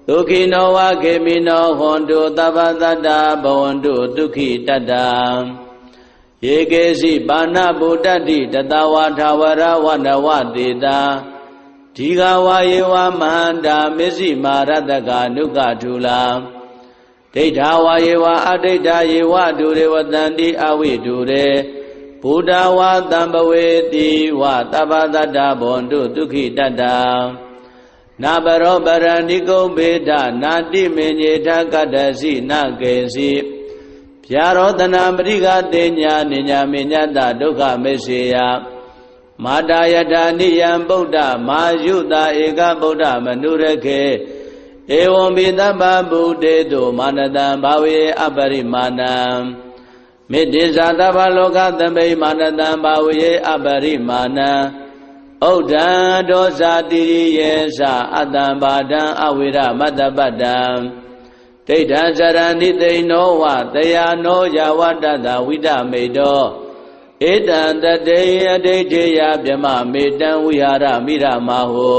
ဒုက္ခိနောဝခေမိနောဟွန်တုသဗ္ဗတတ္တဘဝန္တုဒုက္ခိတတ္တယေကေစီပါဏဗုဒ္ဓတိတတဝါထာဝရဝနဝတေတာဒီဃဝါယေဝမဟန္တာမစ္စည်းမာရတကနုကထုလာဒိဋ္ဌဝါယေဝအဒိဋ္ဌယေဝဒုရေဝတန္တိအဝိဒုရေဘုဒ္ဓဝါတံပဝေတိဝသဗ္ဗတတ္တဘဝန္တုဒုက္ခိတတ္တနာဘရောပရဏိကုံဘေဒနာတိမေညေထကတ္တစီနကေစီဗျာရောတနာပရိကတေညာနိညာမေညတဒုက္ခမေစေယမာတာယထာနိယံဗုဒ္ဓမာယုတာဧကဗုဒ္ဓမနုရခေဧဝံပိသဗ္ဗဗုဒေတုမာနတံဘာဝေအပရိမာဏံမေတ္တိဇာတဗ္ဗလောကသမိမာနတံဘာဝေအပရိမာဏံဩဒံဒောဇာတိရိယေသအတ္တံဘာဒံအဝိရမတ္တပတ္တံဒိဋ္ဌံစရဏိသိဏောဝတယာနောယဝတ္တတဝိဒမေတောဧတံတတေယဒိဋ္ဌိယဗြမမေတံဝိဟာရမိရမဟု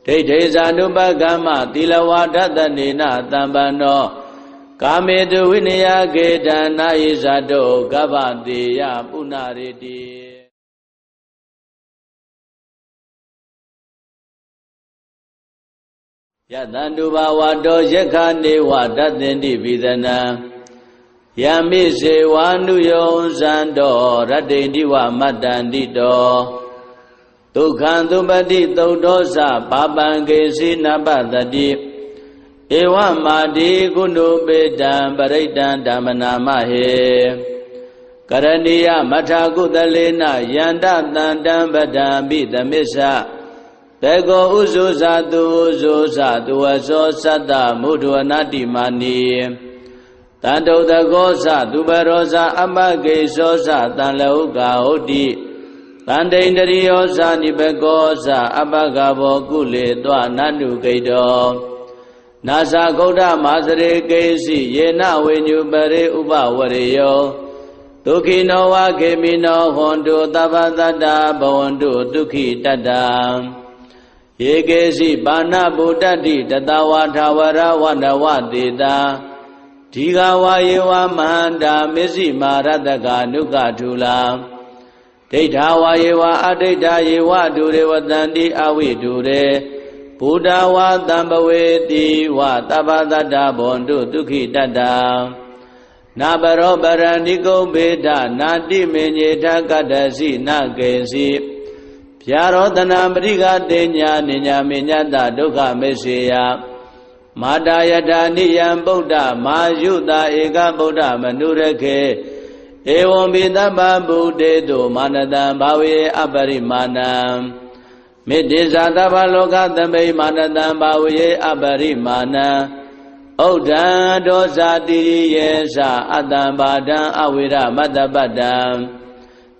ဒိဋ္ဌိဇာနုပကမ္မသီလဝါဒတနေနတံပန္နောကာမေတုဝိနယကေတံနာယိဇာတောကဗ္ဗတေယပုဏ္ဏရေတိယတံတုဘာဝတောယက္ခနေဝတသင်တိပိသနံယမိစေဝါနုယောဇံတောရတ္တိတိဝမတ္တန္တိတောဒုက္ခံသုပတိသုတ်သောသပါပံကေစီနပတတိဧဝမာတိကုဏုပေတံပရိတံဓမ္မနာမဟေကရဏီယမထာကုသလေနယန္တတန္တံပဒံပိသမစ္ဆတေကောဥဇုဇာတုဥဇုဇာတုဝသောသတ္တမုဒ္ဒဝနာတိမာနီတန္တုတကောသသူပရောဇာအပကေသောသတံလောကဟုတ်တိတန္တိန္တရိယောဇာနိဘကောဇာအပကဘောကုလေတောနန္တုကိတောနာသဂௌဒမာစရေကေစီယေနဝေညုပရေဥပဝရေယောဒုက္ခိနောဝခေမိနောဟွန်တုသဗ္ဗတတ္တဘဝန္တုဒုက္ခိတတ္တယေကေစီပါဏဗုဒ္ဓတိတတဝါထာဝရဝနဝတေတာဒီဃဝါယေဝမဟန္တာမစ္စည်းမာရတကနုကထုလာဒိဋ္ဌဝါယေဝအဒိဋ္ဌယေဝဒုရေဝတန္တိအဝိဒုရေဘုဒ္ဓဝါတံပဝေတိဝသဗ္ဗတတ္တဘဝန္တုဒုက္ခိတတ္တနာဘရောပရဏိကုံဘေဒနာတိမေညေထကတ္တစီနကေစီဗျာရောတနာပရိကတေညာနိညာမေညတဒုက္ခမေစေယမာတာယထာနိယံဗုဒ္ဓမာယုတာဧကဗုဒ္ဓမနုရခေဧဝံပိသဗ္ဗဗုဒေတုမာနတံဘာဝေအပရိမာဏံမေတ္တိဇာတဗ္ဗလောကသမိမာနတံဘာဝေအပရိမာဏံဩဒံဒောဇာတိရိယေသအတ္တံဘာဒံအဝိရမတ္တပတ္တံ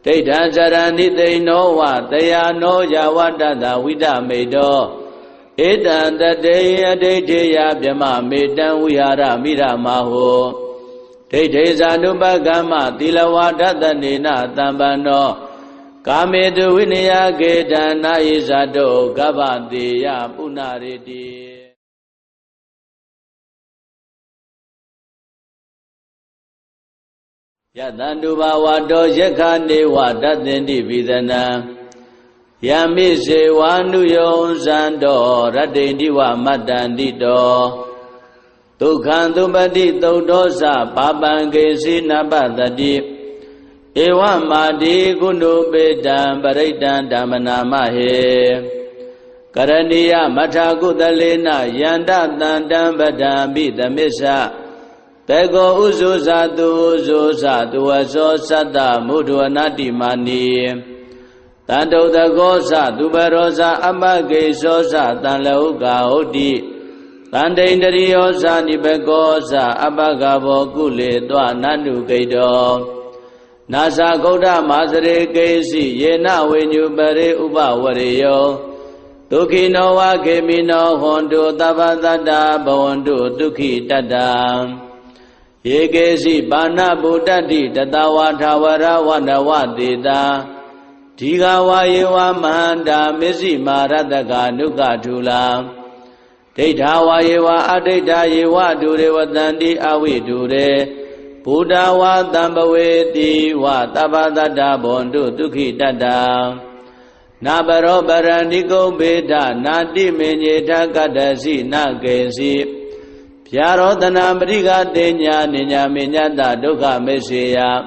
ဒိဋ္ဌံစရဏိသိဏောဝတယာနောယဝတ္တတဝိဒမေတောဧတံတတေယဒိဋ္ဌိယဗြမမေတံဝိဟာရမိရမဟုဒိဋ္ဌိဇာနုပကမ္မသီလဝါဒတနေနတံပန္နောကာမေတုဝိနယကေတံနာယိဇာတောကဗ္ဗတေယပုဏ္ဏရေတိ Yatandu bhavato yekhane vadatinti vidana Yamise vanuyo sando radinti va madandito Dukhandupati taudosa papangesi nabadati Ewa madi gunubedam paridam dhamanamahe Karaniya mathakudalena yanda tandam badam bidamisa Tego uzu satu waso satta mudhuanati mani Tando dagosa dubarosa amagesosa tanlauka hoti Tandendriyosa nibegosa abagavo kule dwa nandu kaido Nasa gauda masare kesi yena venyupare upavariyo Dukhino wa kemino hondu tabadada bhavandu dukhi tata Yekesi bana buddhati tatawa thawara vanavadita Dhigawa yewa mahanda misi marataka nukha thula Deithawa yewa adita yewa dure vatanti avidure Buddha wa tambaveti wa tabadada bhavandu dukhi tata Nabaro barandiko beda nati menyeta kadasi nakesi Pyarodana mriga tenya ninya menyata dukha meseya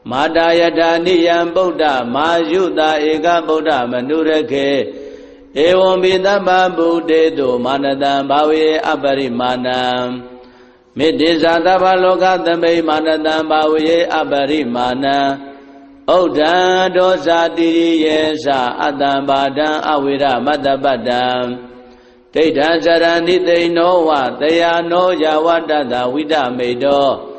Madayata niyam buddha mayuta eka buddha manurake Evam vidabha buddheto manadam bhave aparimanam Middhisa tapa loka tambe manadam bhave aparimanam Uddha dosa tiriyesa atambadam avira madabadam Deitha sarani deino va dayano yavadada vidamedo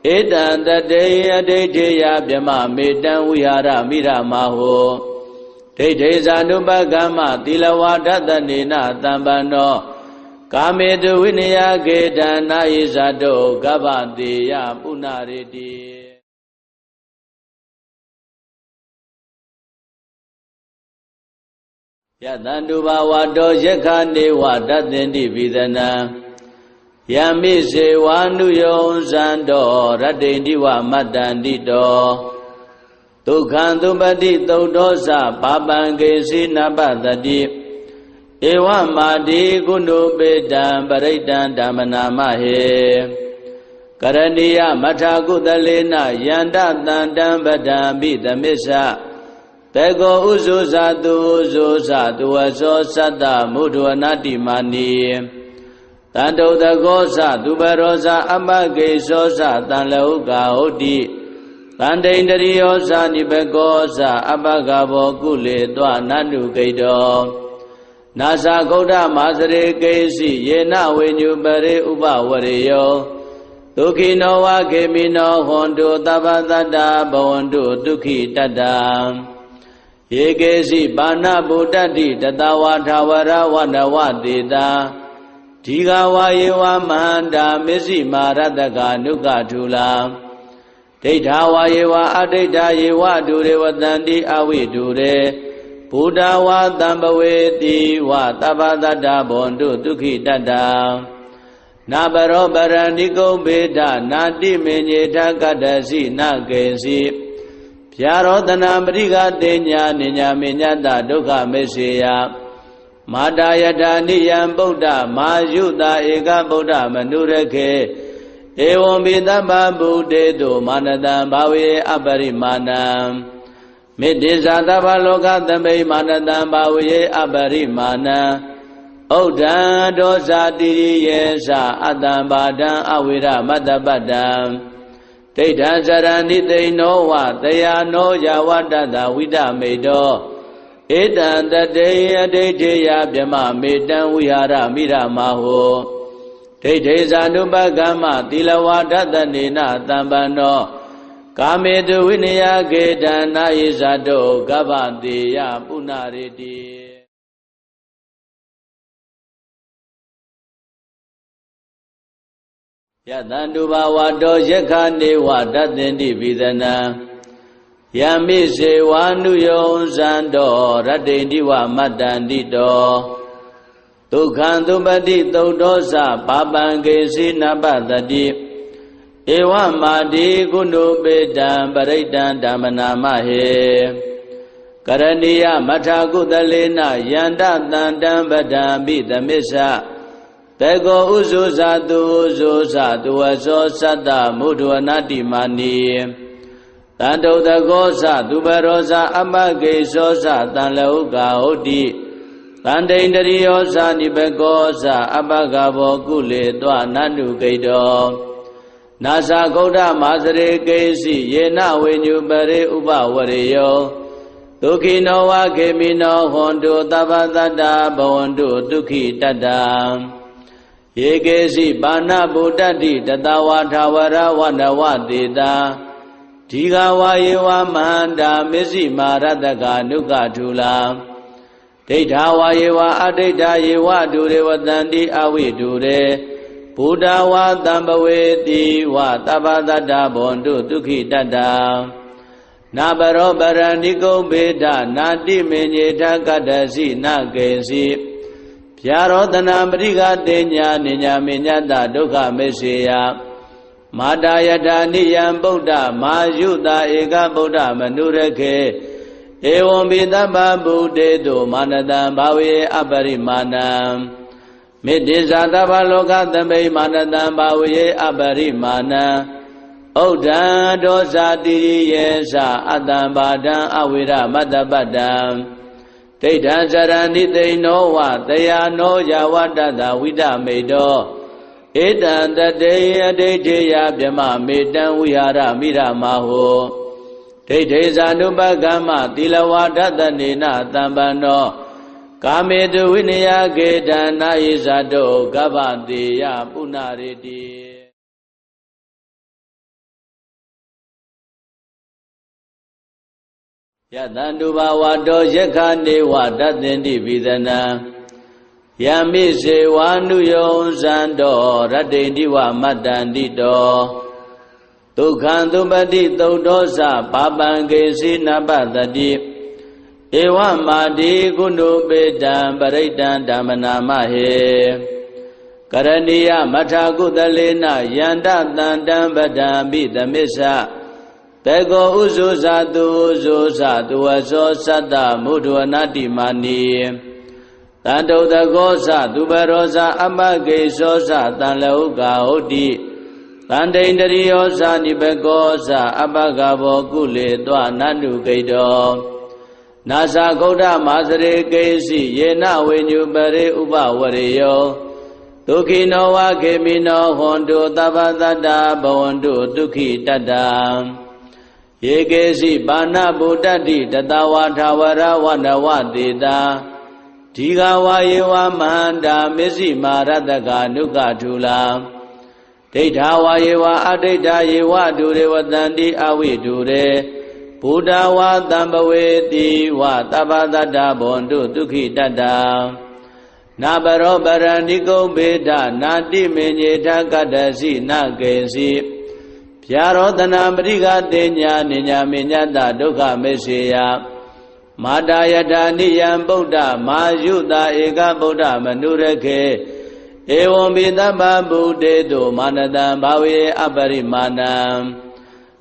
Etan tateya deiteya vyama metan vihara miramaho Deitesa nupagama tilavadatanena tambano Kametu vinaya ketana isato gavanteya punariti Yatandu bhavato yekhane vadatinti vidana Yamise vanuyo sando radinti va madandito Dukhandupati taudosa papangesi nabadati Ewa madi gunubedam paridam dhamanamahe Karaniya mathakudalena yanda tandam badam bidamisa Tego uzu satu waso satta mudhuanati mani Tando dagosa dubarosa amagesosa tanlauka hoti Tandendriyosa nibegosa abagavo kule dwa nandu kaido Nasa gauda masare kesi yena venyupare upavariyo Dukhino wa kemino hondu tabadada bhavandu dukhi tata Yekesi bana buddhati tatawa thawara vanavadita Dhigawa yewa mahanda misi marataka nukha thula Deithawa yewa adita yewa dure vatanti avidure Buddha wa tambaveti wa tabadada bhavandu dukhi tata Nabaro barandiko beda nati menyeta kadasi nakesi Pyarodana mriga tenya ninya menyata dukha meseya Madayata niyam buddha mayuta eka buddha manurake Evam vidabha buddheto manadam bhave aparimanam Middhisa tapa loka tambe manadam bhave aparimanam Uddha dosa tiriyesa atambadam avira madabadam Deitha sarani deino va dayano yavadada vidamedo Etan tateya deiteya vyama metan vihara miramaho Deitesa nupagama tilavadatanena tambano Kametu vinaya ketana isato gavanteya punariti Yatandu bhavato yekhane vadatinti vidana Yamise vanuyo sando radinti va madandito Dukhandupati taudosa papangesi nabadati ဧဝမာတိကုဏုပေတံပရိတံဓမ္မနာမဟေကရဏီယမထာကုသလေနယန္တတန္တံပဒံပိသမစ္ဆတေကောဥဇုဇာတုဥဇုဇာတုဝသောသတ္တမုဒ္ဒဝနတိမာနီတန္တုတကောသသူပရောဇာအမဂေသောသတံလောကဟုတ်တိတန္တိန္တရိယောဇာနိဘကောသအပဂဘောကုလေတောနန္တုဂိတောနာသဂௌဒမာစရေကေစီယေနဝိညုပရေဥပဝရေယောဒုက္ခိနောဝခေမိနောဟွန်တုသဗ္ဗတတ္တဘဝန္တုဒုက္ခိတတ္တယေကေစီပါဏဗုဒ္ဓတိတတဝါထာဝရဝန္ဒဝတေတာဒီဃဝါယေဝမန္တာမစ္စည်းမာရတကနုကထုလာဒိဋ္ဌဝါယေဝအဒိဋ္ဌယေဝဒုရေဝတန္တိအဝိဒုရေဘုဒ္ဓဝါတံပဝေတိဝသဗ္ဗတတ္တဘဝန္တုဒုက္ခိတတ္တနာဘရောပရဏိကုံဘေဒနာတိမေညေထကတ္တစီနကေစီဗျာရောတနာပရိကတေညာနိညာမေညတဒုက္ခမေစေယမာတာယထာနိယံဗုဒ္ဓမာယုတာဧကဗုဒ္ဓမနုရခေဧဝံပိသဗ္ဗဗုဒေတုမာနတံဘာဝေအပရိမာဏံမေတ္တိဇာသဗ္ဗလောကသမိမာနတံဘာဝေအပရိမာဏံဥဒ္ဒံဒောဇာတိယေသအတ္တံဘာဒံအဝိရမတ္တပတ္တံဒိဋ္ဌံစရဏိသိနောဝတယာနောယဝတ္တတဝိဒမေတောဧတံတတေအဒိဋ္ဌေယဗြမမေတံဝိဟာရမိရမဟောဒိဋ္ဌေဇာနုပကမ္မသီလဝါဒတနေနတံပန္နောကာမေတုဝိနယကေတံနာယိဇာတောကဗ္ဗတေယပုဏ္ဏရေတိယတန္တုဘာဝတောယက္ခနေဝတတ္တင်တိပိသနံယမိစေဝါနုယောဇံတောရတ္တိတိဝမတ္တန္တိတောဒုက္ခံသုပတိသုတ်တောသပါပံကေစီနပတတိဧဝမာတိကုဏုပေတံပရိတံဓမ္မနာမဟေကရဏီယမထာကုသလေနယန္တတန္တံပဒံပိသမစ္ဆတေကောဥဇုဇာတုဥဇုဇာတုဝသောသတ္တမုဒ္ဒဝနတိမာနီတန္တုတကောသသူပရောဇာအမဂေသောသတံလောကဟုတ်တိတန္တိန္တရိယောဇာနိဘကောသအပဂဘောကုလေတောနန္တုဂိတောနာသဂௌဒမာစရေကေစီယေနဝိညုပရေဥပဝရေယောဒုက္ခိနောဝခေမိနောဟွန်တုသဗ္ဗတတ္တဘဝန္တုဒုက္ခိတတ္တယေကေစီပါဏဗုဒ္ဓတိတတဝါထာဝရဝန္ဒဝတေတာဒီဃဝါယေဝမန္တာမစ္စည်းမာရတကနုကထုလာဒိဋ္ဌဝါယေဝအဒိဋ္ဌယေဝဒုရေဝတန္တိအဝိဒုရေဘုဒ္ဓဝါတံပဝေတိဝသဗ္ဗတတ္တဘဝန္တုဒုက္ခိတတ္တနာဘရောပရဏိကုံဘေဒနာတိမေညေထကတ္တစီနကေစီဗျာရောတနာပရိကတေညာနိညာမေညတဒုက္ခမေစေယမာတာယထာနိယံဗုဒ္ဓမာယုတာဧကဗုဒ္ဓမနုရခေဧဝံပိသဗ္ဗဗုဒေတုမာနတံဘာဝေအပရိမာဏံ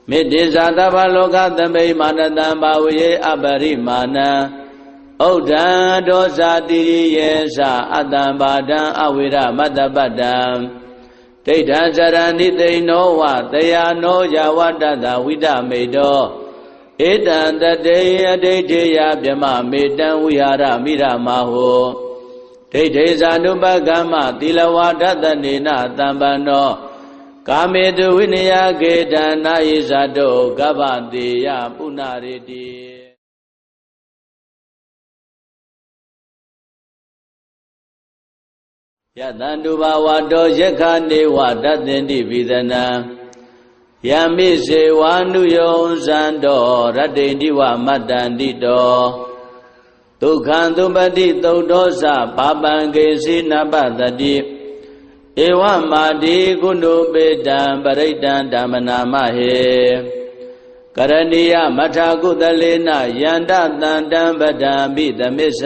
မေတ္တိဇာသဗ္ဗလောကသမိမာနတံဘာဝေအပရိမာဏံဥဒ္ဒံဒောဇာတိယေသအတ္တံဘာဒံအဝိရမတ္တပတ္တံဒိဋ္ဌံစရဏိသိနောဝတယာနောယဝတ္တတဝိဒမေတောဧတံတတေအဒိဋ္ဌေယဗြမမေတံဝိဟာရမိရမဟောဒိဋ္ဌေဇာနုပကမ္မသီလဝါဒတနေနတံပန္နောကာမေတုဝိနယကေတံနာယိဇာတောကဗ္ဗတေယပုဏ္ဏရေတိယတန္တုဘာဝတောယက္ခနေဝတတ္တင်တိပိသနံယမိစေဝါနုယောဇံတောရတ္တိတိဝမတ္တန္တိတောဒုက္ခံသုပတိသုတ်တောသပါပံကေစီနပတတိဧဝမာတိကုဏုပေတံပရိတံဓမ္မနာမဟေကရဏီယမထာကုသလေနယန္တတန္တံပဒံပိသမစ္ဆ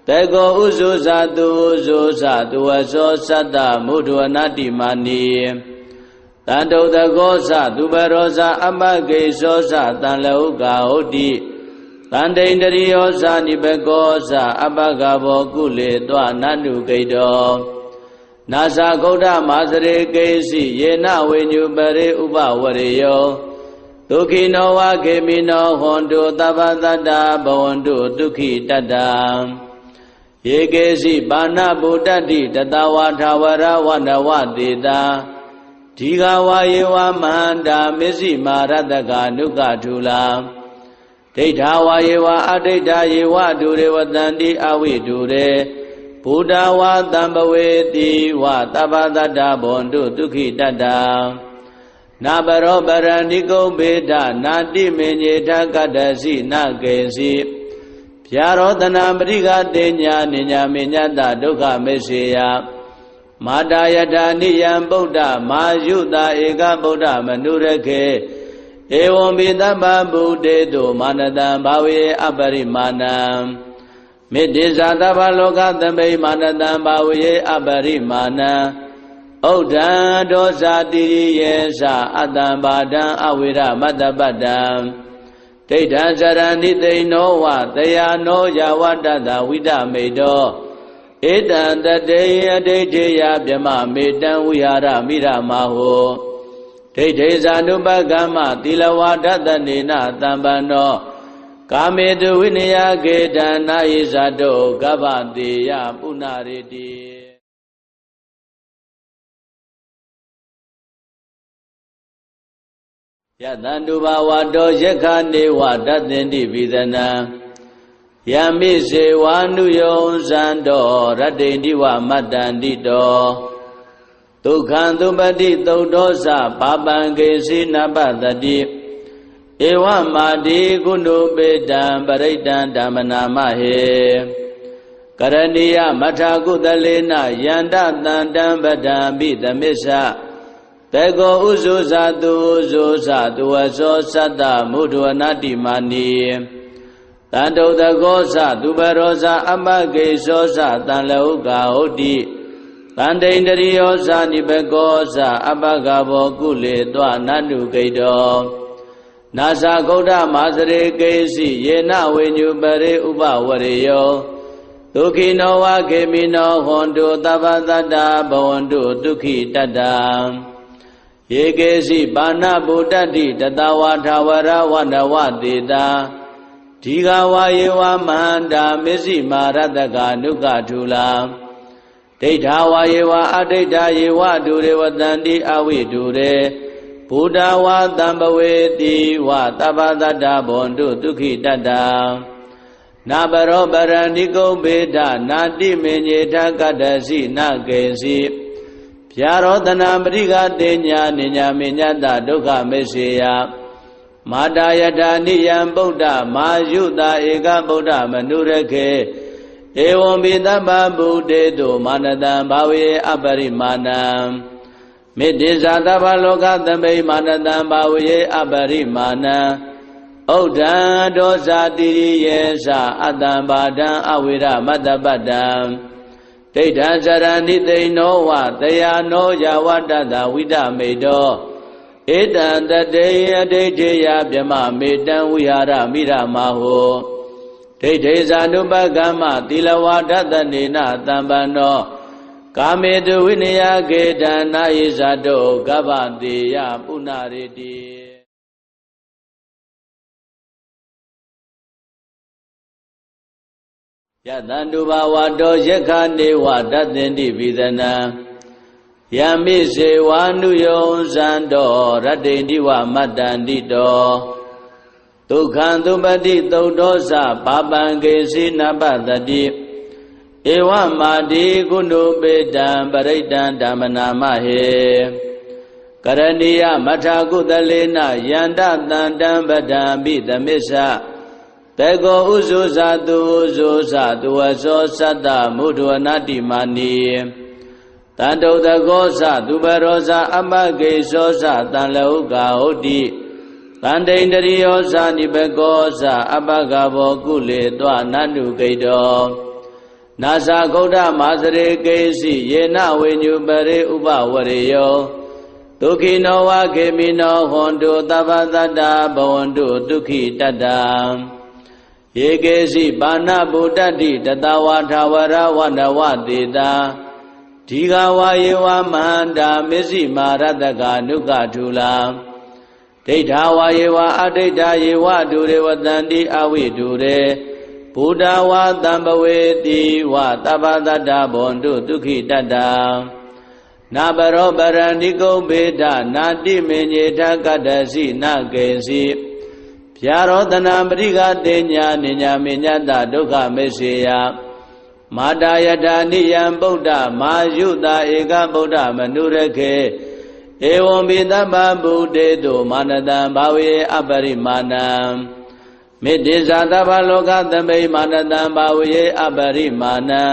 တေကောဥဇုဇာတုဥဇုဇာတုဝသောသတ္တမုဒ္ဒဝနတိမာနီတ တန်တုတကောသသူပရောဇာအပကိသောသတန်လဟုကာဟုတ်တိတန်တိန်တရိယောဇာနိဘကောသအပကဘောကုလေတောနန္တုဂိတောနာသဂௌဒမာစရေကေစီယေနဝိညုပရိဥပဝရေယောဒုခိနောဝခေမိနောဟွန်တုသဗ္ဗတတ္တဘဝန္တုဒုက္ခိတတ္တယေကေစီပါဏဗုဒ္ဓတိတတဝါထာဝရဝနဝတေတာဒီဃဝါယေဝမန္တာမစ္စည်းမာရတကနုကထုလာဒိဋ္ဌဝါယေဝအဒိဋ္ဌယေဝဒုရေဝတန္တိအဝိဒုရေဘုဒ္ဓဝါတံပဝေတိဝသဗ္ဗတတ္တဘဝန္တုဒုက္ခိတတ္တနာပရောပရဏိကုံဘေဒနာတိမေညေထကတ္တစီနကေစီဗျာရောတနာပရိကတေညာနိညာမေညတဒုက္ခမေစေယမာတာယထာနိယံဗုဒ္ဓမာယုတာဧကဗုဒ္ဓမနုရခေဧဝံပိသဗ္ဗဗုဒေတုမာနတံဘာဝေအပရိမာဏံမေတ္တိဇာသဗ္ဗလောကသမိမာနတံဘာဝေအပရိမာဏံဩဒံဒောဇာတိရိယေသအတ္တံဘာဒံအဝိရမတ္တပတ္တံဒိဋ္ဌံဇရဏိသိနောဝတယာနောယဝတ္တတဝိဒမေတောဧတံတတေယဒိဋ္ဌေယဗြမမေတံဝိဟာရမိရမဟောဒိဋ္ဌေဇာနုပကမ္မသီလဝါဒတနေနတံပန္နောကာမေတုဝိနယကေတံနာယိဇာတောကဗ္ဗတေယပုဏ္ဏရေတိယတန္တုဘာဝတောယက္ခနေဝတတ္တင်တိဝိသနံယမိစေဝါနုယောဇံတောရတ္တိတိဝမတ္တန္တိတောဒုက္ခံသုပတိသုဒ္ဓောသပါပံကေစီနပတတိဧဝမာတိကုဏုပေတံပရိတံဓမ္မနာမဟေကရဏီယမထာကုသလေနယန္တတန္တံပဒံပိသမစ္ဆတေကောဥဇုဇာတုဥဇုဇာတုဝသောသတ္တမုဒ္ဒဝနာတိမာနီတန်တုတကောသသူပရောဇာအပကိသောသတန်လဟုကာဟုတ်တိတန်တိန်တရိယောဇာနိဘကောသအပကဘောကုလေတောနန္တုဂိတောနာသဂௌဒမာစရေကေစီယေနဝိညုပရိဥပဝရေယောဒုခိနောဝခေမိနောဟွန်တုသဗ္ဗတတ္တဘဝန္တုဒုက္ခိတတ္တယေကေစီပါဏဗုဒ္ဓတိတတဝါထာဝရဝနဝတေတာဒီဃဝါယေဝမန္တာမစ္စည်းမာရတကနုကထုလာဒိဋ္ဌဝါယေဝအဒိဋ္ဌယေဝဒုရေဝတန္တိအဝိဒုရေဘုဒ္ဓဝါတံပဝေတိဝသဗ္ဗတတ္တဘဝန္တုဒုက္ခိတတ္တနာပရောပရဏိကုံဘေဒနာတိမေညေထကတ္တစီနကေစီဗျာရောတနာပရိကတေညာနိညာမေညတဒုက္ခမေစေယမာတာယထာနိယံဗုဒ္ဓမာယုတာဧကဗုဒ္ဓမနုရခေဧဝံပိသဗ္ဗဗုဒေတုမာနတံဘာဝေအပရိမာဏံမေတ္တိဇာသဗ္ဗလောကသမိမာနတံဘာဝေအပရိမာဏံဩဒံဒောဇာတိရိယေသအတ္တံဘာဒံအဝိရမတ္တပတ္တံဒိဋ္ဌံဇရဏိသိနောဝတယာနောယဝတ္တတဝိဒမေတောဧတံတတေယဒိဋ္ဌေယဗြမမေတံဝိဟာရမိရမဟောဒိဋ္ဌေဇာနုပကမ္မသီလဝါဒတနေနတံပန္နောကာမေတုဝိနယကေတံနာယိဇာတောကဗ္ဗတေယပုဏ္ဏရေတိယတန္တုဘာဝတောယက္ခနေဝတတ္တင်တိဝိသနံယမိစေဝါနုယောဇံတောရတ္တိတိဝမတ္တန္တိတောဒုက္ခံသုပတိသုဒ္ဓောသပါပံကေစီနပတတိဧဝမာတိကုဏုပေတံပရိတံဓမ္မနာမဟေကရဏီယမထာကုသလေနယန္တတန္တံပဒံပိသမစ္ဆတေကောဥဇုဇာတုဥဇုဇာတုဝသောသတ္တမုဒ္ဒဝနာတိမာနီတန်တုတကောသသူပရောဇာအပကိသောသတန်လဟုကာဟုတ်တိတန်တိန်တရိယောဇာနိဘကောသအပကဘောကုလေတောနန္တုဂိတောနာသဂௌဒမာစရေကေစီယေနဝိညုပရိဥပဝရေယောဒ ဒုက္ခိနောဝခေမိနောဟွန်တုသဗ္ဗသတ္တဘဝန္တုဒုက္ခိတတ္တယေကေစီပါဏဗုဒ္ဓတိတတဝါထာဝရဝနဝတေတာဒီဃဝါယေဝမန္တာမစ္စည်းမာရတကနုကထူလာဒိဋ္ဌာဝါယေဝအဒိဋ္ဌာယေဝဒုရေဝတန္တိအဝိဒုရေဘုဒ္ဓဝါတံပဝေတိဝသဗ္ဗသတ္တဘဝန္တုဒုက္ခိတတ္တနာဘရောပရဏိကုံဘေဒနာတိမေညေထကတ္တစီနကေစီဗျာရောတနာပရိကတေညာနိညာမေညတဒုက္ခမေစေယမာတာယထာနိယံဗုဒ္ဓမာယုတာဧကဗုဒ္ဓမနုရခေဧဝံဘိသဗ္ဗဗုဒေတုမာနတံဘာဝေအပရိမာဏံမေတ္တိဇာသဗ္ဗလောကသမိမာနတံဘာဝေအပရိမာဏံ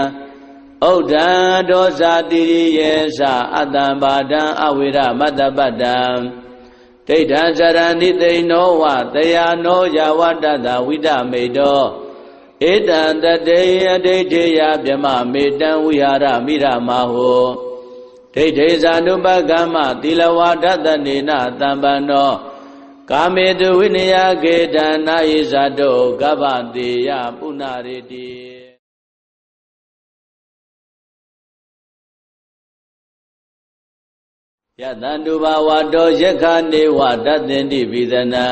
ဩဒံဒောဇာတိရိယေသအတ္တံဘာဒံအဝိရမတ္တပတ္တံဒိဋ္ဌံစရဏိသိနောဝတယာနောယဝတ္တတဝိဒမေတောဧတံတတေယဒိဋ္ဌေယဗြမမေတံဝိဟာရမိရမဟောဒိဋ္ဌေဇာနုပကမ္မသီလဝါဒတနေနတံပန္နောကာမေတုဝိနယကေတံနာယိဇာတောကဗ္ဗတေယပုဏ္ဏရေတိယတန္တုဘာဝတောယက္ခနေဝတသင်္တိပိသနံ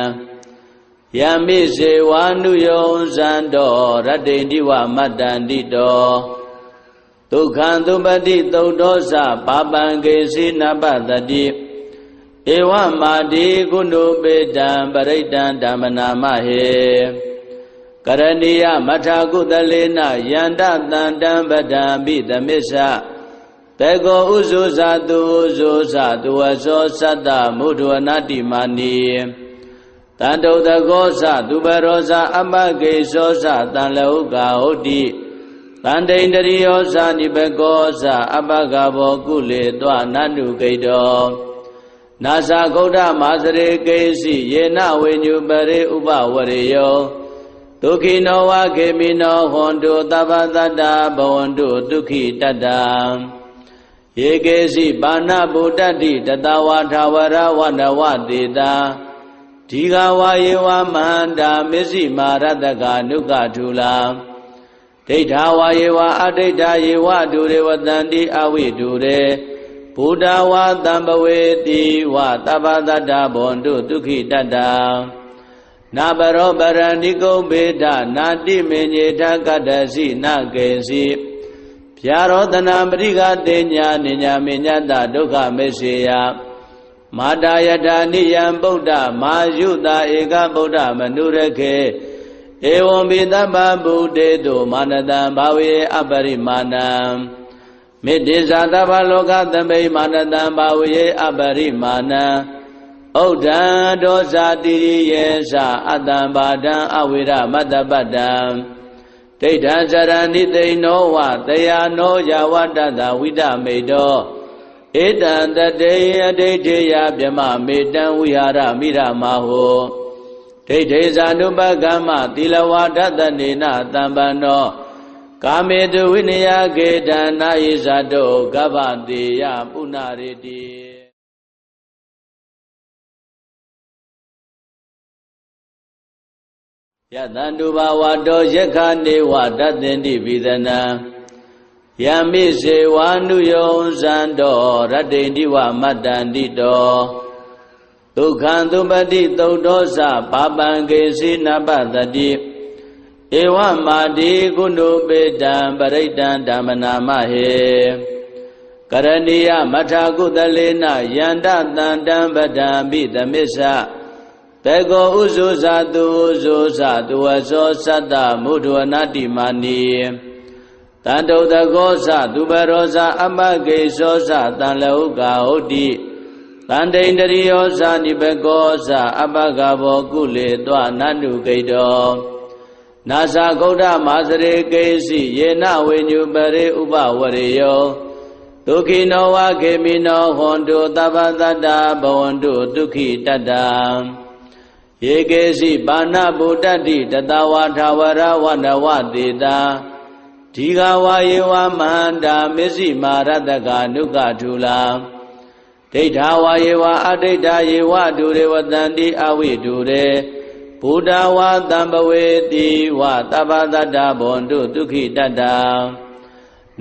ယမိစေဝါနုယောဇံတောရတ္တိတိဝမတ္တန္တိတောဒုက္ခံသုပတိသုတ်တောသပါပံကေစီနပတတိဧဝမာတိကုဏုပေတံပရိတံဓမ္မနာမဟေကရဏီယမထာကုသလေနယန္တတန္တံပဒံပိသမစ္ဆတေကောဥဇုဇာတုဥဇုဇာတုဝသောသတ္တမုဒ္ဒဝနတိမာနီတန္တုတကောသသူဘရောဇာအပကေသောသတံလောကဟုတ်တိတန္တိန္ဒရိယောဇာနိဘကောသအပကဘောကုလေတွနန္တုကိတောနာသဂௌဒမာစရေကေစီယေနဝေညုပရေဥပဝရေယောဒုက္ခိနောဝခေမိနောဟွန်တုသဗ္ဗသတ္တဘဝန္တုဒုက္ခိတတ္တယေကေစီပါဏဗုဒ္ဓတိတတဝါထာဝရဝနဝတေတာဒီဃဝါယေဝမန္တာမစ္စည်းမာရတကနုကထူလာဒိဋ္ဌာဝါယေဝအဒိဋ္ဌာယေဝဒုရေဝတန္တိအဝိဒုရေဘုဒ္ဓဝါတံပဝေတိဝသဗ္ဗသတ္တဘဝန္တုဒုက္ခိတတ္တနာဘရောပရဏိကုံဘေဒနာတိမေညေထကတ္တစီနကေစီဗျာရောတနာပရိကတေညာနိညာမေညတဒုက္ခမေစေယမာတာယထာနိယံဗုဒ္ဓမာယုတာဧကဗုဒ္ဓမနုရခေဧဝံဘိသဗ္ဗဗုဒေတုမာနတံဘာဝေအပရိမာဏံမေတ္တိဇာသဗ္ဗလောကသမိမာနတံဘာဝေအပရိမာဏံဩဒံဒောဇာတိရိယေသအတ္တံဘာဒံအဝိရမတ္တပတ္တံဒိဋ္ဌံစရဏိသိနောဝတယာနောယဝတ္တတဝိဒမေတောဧတံတတေယဒိဋ္ဌေယဗြမမေတံဝိဟာရမိရမဟောဒိဋ္ဌေဇာနုပကမ္မသီလဝါဒတနေနတံပန္နောကာမေတုဝိနယကေတံနာယိဇာတောကဗ္ဗတေယပုဏ္ဏရေတိယတန္တုဘာဝတောယက္ခနေဝတသင်္တိပိသနံယမိစေဝါနုယောဇံတောရတ္တိတိဝမတ္တန္တိတောဒုက္ခံသုပတိသုတ်တောသပါပံကေစီနပတတိဧဝမာတိကုဏုပေတံပရိတံဓမ္မနာမဟေကရဏီယမထာကုသလေနယန္တတန္တံပဒံပိသမစ္ဆတေကောဥဇုဇာတုဥဇုဇာတုဝသောသတ္တမုဒ္ဒဝနတိမာနီတန္တုတကောသသူဘရောဇာအပကေသောသတံလောကဟုတ်တိတန္တိန္ဒရိယောဇာနိဘကောသအပကဘောကုလေတွနန္တုကိတောနာသဂௌဒမာစရေကေစီယေနဝေညုပရေဥပဝရေယောဒုက္ခိနောဝခေမိနောဟွန်တုသဗ္ဗသတ္တဘဝန္တုဒုက္ခိတတ္တယေကေစီပါဏဗုဒ္ဓတိတတဝါထာဝရဝနဝတေတာဒီဃဝါယေဝမန္တာမစ္စည်းမာရတကနုကထူလာဒ ဒိဋ္ဌာဝါယေဝအဒိဋ္ဌာယေဝဒုရေဝတန္တိအဝိဒုရေဘုဒ္ဓဝါတံပဝေတိဝသဗ္ဗတတ္တဘွန်တုဒုက္ခိတတ္တ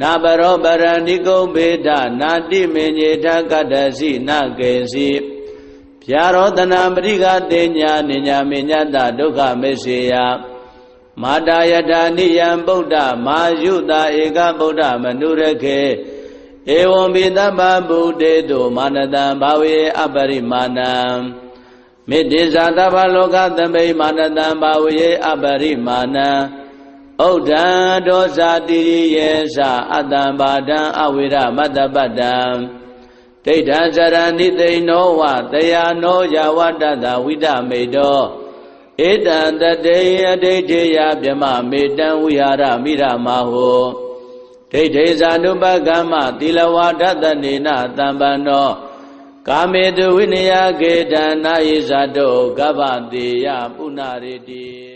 နာဘရောပရဏိကုံဘေဒနာတိမေညေထကတ္တစီနကေစီဗျာရောတနာပရိကတေညာနိညာမေညတဒုက္ခမေစေယမာတာယထာနိယံဗုဒ္ဓမာယုတာဧကဗုဒ္ဓမနုရခေဧဝံဘိသဗ္ဗဗုဒ္ဓေတုမာနတံဘာဝေအပရိမာဏံမေတ္တိဇာသဗ္ဗလောကသမိမာနတံဘာဝေအပရိမာဏံဩဒံဒောဇာတိရိယေသအတ္တံဘာဒံအဝိရမတ္တပတ္တံဒိဋ္ဌံဇရဏိသိနောဝတယာနောယဝတ္တတဝိဒမေတောဧတံတတေယဒိဋ္ဌိယဗြမမေတံဝိဟာရမိရမဟောဒိဋ္ဌိဇာနုပကမ္မသီလဝါဒတနေနတံပန္နောကာမေတုဝိနယကေတံနာယိဇာတောကဗ္ဗတေယပုဏ္ဏရေတိ